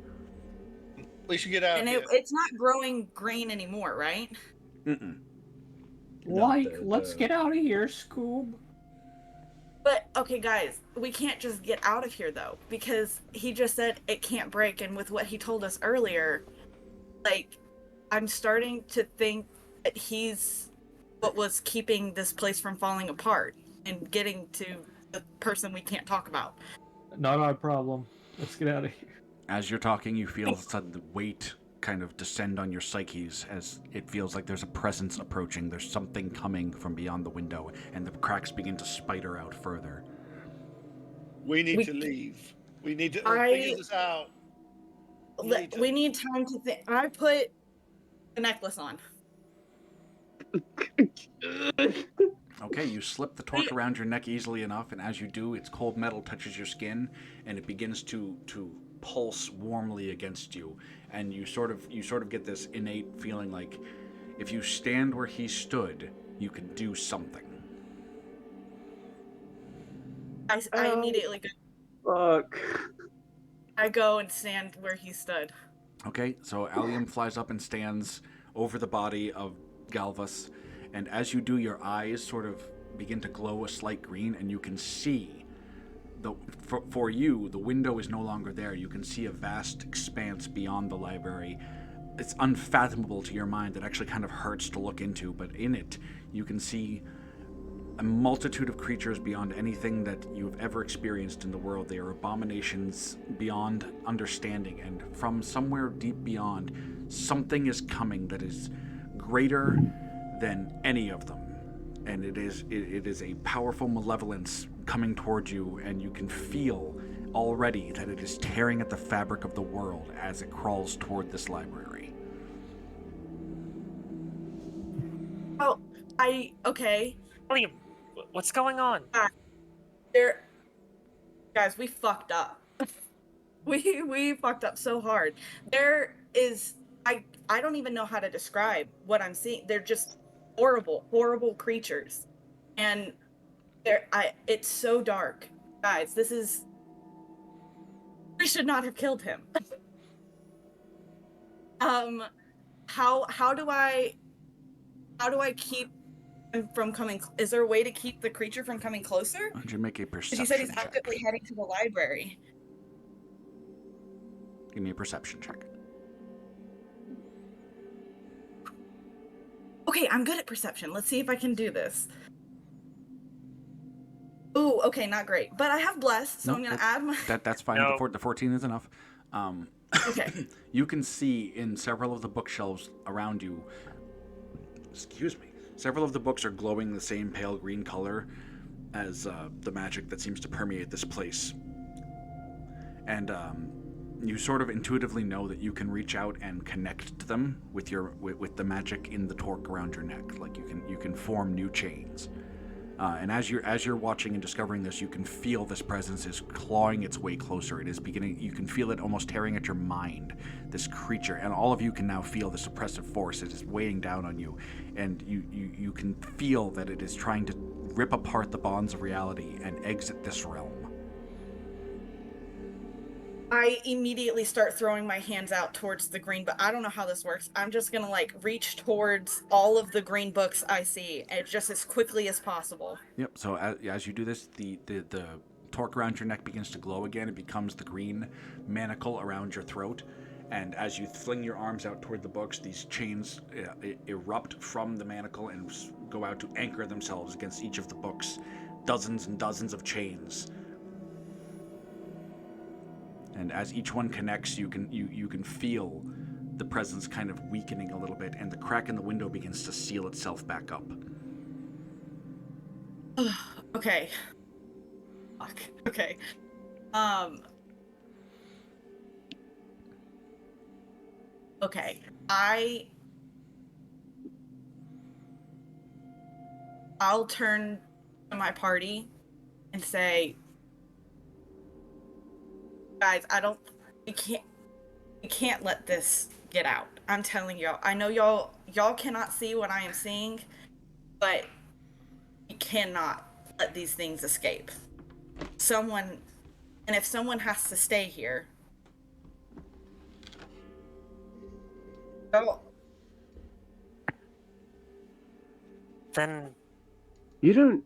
C: We should get out
B: And
C: of here.
B: it's not growing green anymore, right?
A: Mm-mm.
E: Let's get out of here, Scoob.
B: But okay, guys, we can't just get out of here though, because he just said it can't break, and with what he told us earlier, like, I'm starting to think that he's what was keeping this place from falling apart and getting to the person we can't talk about.
E: Not our problem. Let's get out of here.
A: As you're talking, you feel a sudden weight kind of descend on your psyches as it feels like there's a presence approaching. There's something coming from beyond the window, and the cracks begin to spider out further.
C: We need to leave. We need to figure this out.
B: We need time to think. I put the necklace on.
A: Okay, you slip the torque around your neck easily enough, and as you do, its cold metal touches your skin, and it begins to pulse warmly against you, and you sort of get this innate feeling like if you stand where he stood, you can do something.
B: I immediately go.
G: Fuck.
B: I go and stand where he stood.
A: Okay, so Allium flies up and stands over the body of Galvas, and as you do, your eyes sort of begin to glow a slight green, and you can see for you, the window is no longer there. You can see a vast expanse beyond the library. It's unfathomable to your mind. It actually kind of hurts to look into, but in it, you can see a multitude of creatures beyond anything that you've ever experienced in the world. They are abominations beyond understanding, and from somewhere deep beyond, something is coming that is greater than any of them. and it is a powerful malevolence coming towards you, and you can feel already that it is tearing at the fabric of the world as it crawls toward this library.
B: Oh, okay.
D: William, what's going on?
B: There, guys, we fucked up. we fucked up so hard. There is, I don't even know how to describe what I'm seeing. They're just horrible creatures, and it's so dark, guys. We should not have killed him. How do I keep him from coming? Is there a way to keep the creature from coming closer?
A: Why don't you make a perception
B: Because you said he's
A: check?
B: actively heading to the library.
A: Give me a perception check.
B: Okay, I'm good at perception. Let's see if I can do this. Ooh, okay, not great. But I have blessed, so I'm gonna add my...
A: That's fine.
D: No.
A: The 14 is enough.
B: Okay.
A: You can see in several of the bookshelves around you, excuse me, several of the books are glowing the same pale green color as the magic that seems to permeate this place. And you sort of intuitively know that you can reach out and connect to them with with the magic in the torque around your neck. Like you can form new chains. And as you're watching and discovering this, you can feel this presence is clawing its way closer. It is beginning. You can feel it almost tearing at your mind. This creature, and all of you can now feel this oppressive force. It is weighing down on you, and you can feel that it is trying to rip apart the bonds of reality and exit this realm.
B: I immediately start throwing my hands out towards the green, but I don't know how this works. I'm just gonna like reach towards all of the green books I see, and just as quickly as possible.
A: Yep. So as you do this, the torque around your neck begins to glow again. It becomes the green manacle around your throat. And as you fling your arms out toward the books, these chains erupt from the manacle and go out to anchor themselves against each of the books. Dozens and dozens of chains. And as each one connects, you can feel the presence kind of weakening a little bit, and the crack in the window begins to seal itself back up.
B: Okay. Fuck. Okay. Okay. I'll turn to my party and say, guys, we can't let this get out. I'm telling y'all. I know y'all cannot see what I am seeing, but we cannot let these things escape. And if someone has to stay here,
D: Then
G: You don't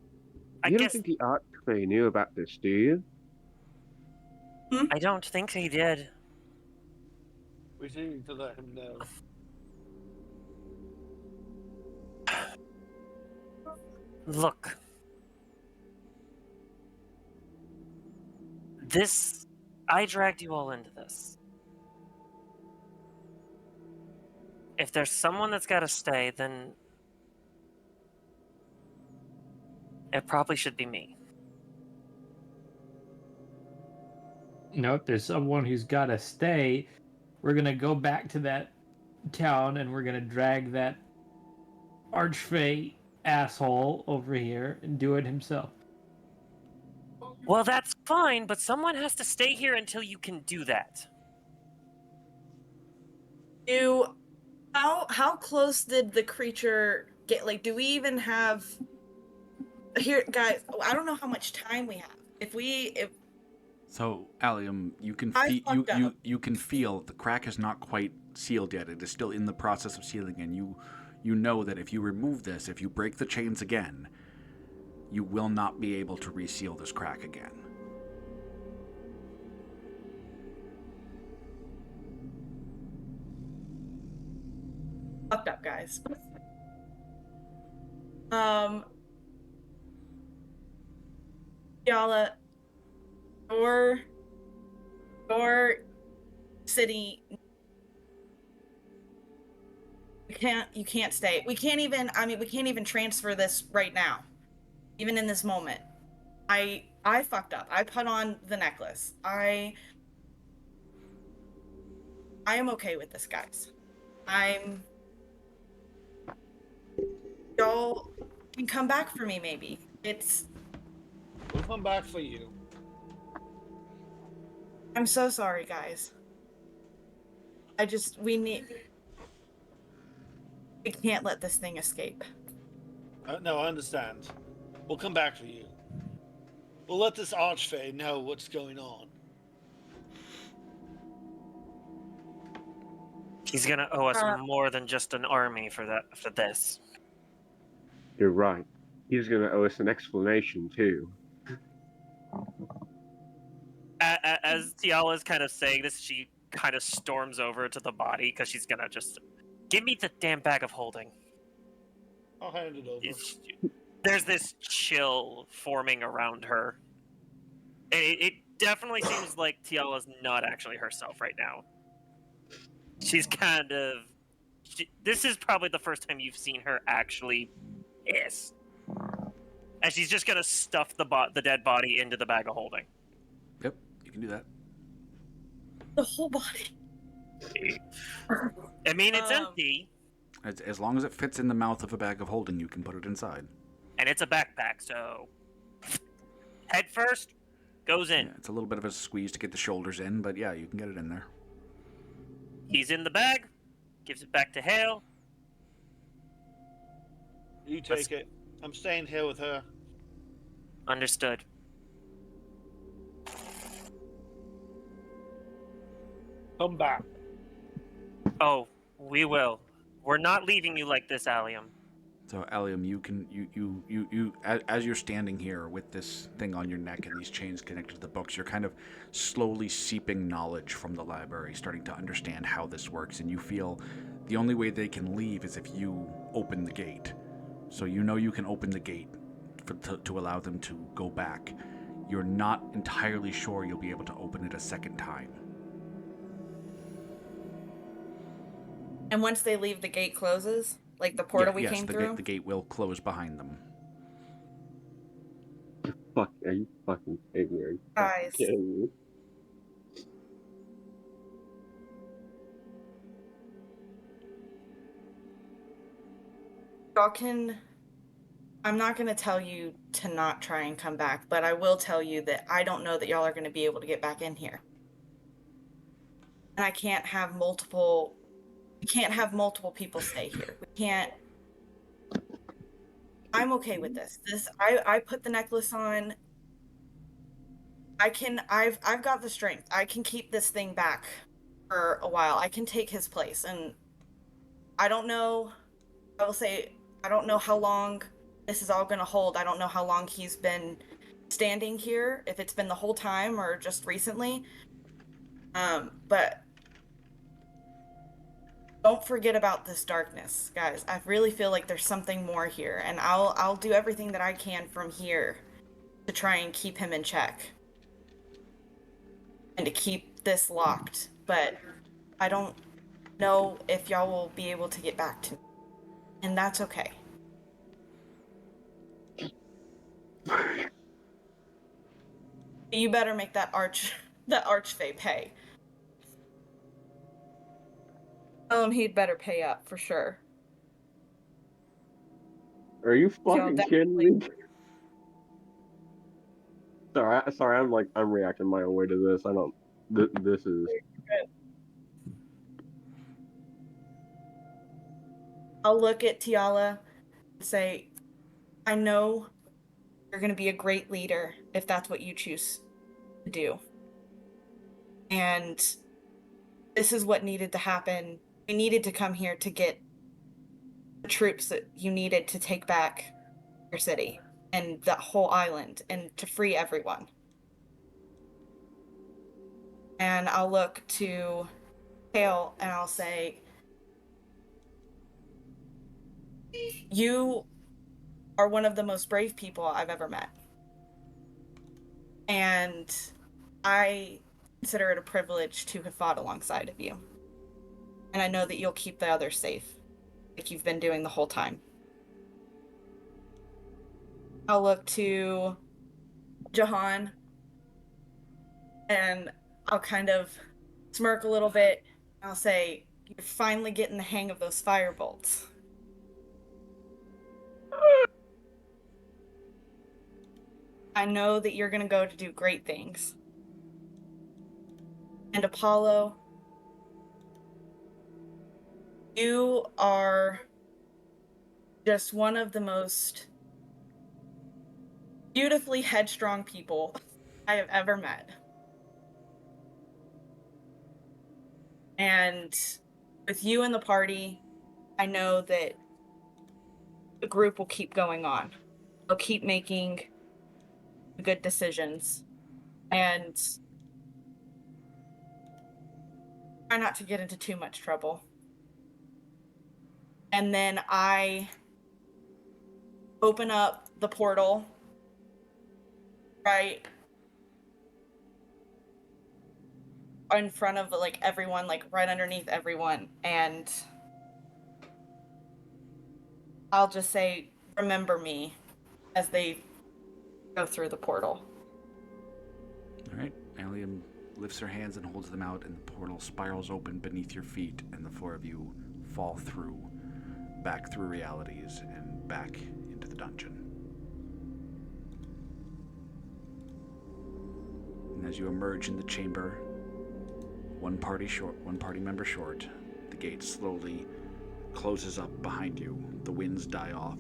D: guess
G: think the Archfey knew about this, do you?
D: I don't think he did.
C: We need to let him know.
D: Look. I dragged you all into this. If there's someone that's got to stay, then it probably should be me.
E: No, if there's someone who's got to stay, we're going to go back to that town and we're going to drag that Archfey asshole over here and do it himself.
D: Well, that's fine, but someone has to stay here until you can do that.
B: How close did the creature get? Like, do we even have... Here, guys, I don't know how much time we have.
A: So, Allium, you can feel the crack is not quite sealed yet. It is still in the process of sealing, and you know that if you remove this, if you break the chains again, you will not be able to reseal this crack again.
B: Fucked up, guys. Y'all, your city, You can't stay. We can't even, I mean, we can't even transfer this right now. Even in this moment. I fucked up. I put on the necklace. I am okay with this, guys. Y'all can come back for me, maybe.
C: We'll come back for you.
B: I'm so sorry, guys. We can't let this thing escape.
C: No, I understand. We'll come back for you. We'll let this Archfey know what's going on.
D: He's gonna owe us more than just an army for that. For this.
G: You're right. He's going to owe us an explanation, too.
D: As Tiala's kind of saying this, she kind of storms over to the body because she's gonna just give me the damn bag of holding.
C: I'll hand it over.
D: There's this chill forming around her. It definitely seems like Tiala's not actually herself right now. She's kind of. This is probably the first time you've seen her actually pissed. And she's just gonna stuff the dead body into the bag of holding.
A: Yep, you can do that.
B: The whole body.
D: I mean, it's empty.
A: As long as it fits in the mouth of a bag of holding, you can put it inside.
D: And it's a backpack, so head first goes in.
A: Yeah, it's a little bit of a squeeze to get the shoulders in, but yeah, you can get it in there.
D: He's in the bag, gives it back to Hale.
C: You take it. I'm staying here with her.
D: Understood.
C: Come back.
D: Oh, we will. We're not leaving you like this, Allium.
A: So, Allium, you can as you're standing here with this thing on your neck and these chains connected to the books, you're kind of slowly seeping knowledge from the library, starting to understand how this works, and you feel the only way they can leave is if you open the gate. So you know you can open the gate to allow them to go back. You're not entirely sure you'll be able to open it a second time.
B: And once they leave, the gate closes? Like the portal we came through?
A: The gate will close behind them.
G: Fuck, are you fucking kidding me? Are you
B: Guys.
G: kidding me?
B: Y'all can... I'm not going to tell you to not try and come back, but I will tell you that I don't know that y'all are going to be able to get back in here. And I can't have multiple... We can't have multiple people stay here. We can't... I'm okay with this. I put the necklace on. I've got the strength. I can keep this thing back for a while. I can take his place. And I don't know, I will say, I don't know how long this is all going to hold. I don't know how long he's been standing here, if it's been the whole time or just recently. But don't forget about this darkness, guys. I really feel like there's something more here, and I'll do everything that I can from here to try and keep him in check and to keep this locked. But I don't know if y'all will be able to get back to me, and that's okay. You better make that archfey pay. He'd better pay up for sure.
G: Are you fucking kidding me? Sorry, I'm reacting my own way to this. I don't. This is.
B: I'll look at Tiala and say, I know you're going to be a great leader if that's what you choose to do. And this is what needed to happen. We needed to come here to get the troops that you needed to take back your city and that whole island and to free everyone. And I'll look to Hale and I'll say, you are one of the most brave people I've ever met. And I consider it a privilege to have fought alongside of you. And I know that you'll keep the others safe. like you've been doing the whole time. I'll look to Jahan and I'll kind of smirk a little bit. I'll say, you're finally getting the hang of those fire bolts. I know that you're going to go to do great things. And Apollo, you are just one of the most beautifully headstrong people I have ever met. And with you in the party, I know that the group will keep going on. They'll keep making good decisions. And try not to get into too much trouble. And then I open up the portal right in front of like everyone, like right underneath everyone, and I'll just say, remember me, as they go through the portal.
A: All right. Allium lifts her hands and holds them out, and the portal spirals open beneath your feet, and the four of you fall through, back through realities, and back into the dungeon. And as you emerge in the chamber, one party member short, the gate slowly closes up behind you. The winds die off,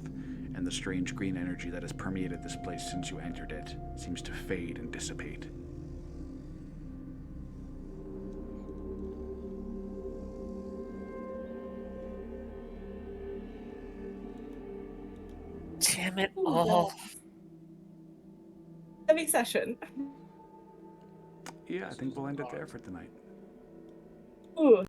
A: and the strange green energy that has permeated this place since you entered it seems to fade and dissipate.
D: Damn it all.
B: Heavy session.
A: Yeah, I think we'll end it there for tonight.
B: Ooh.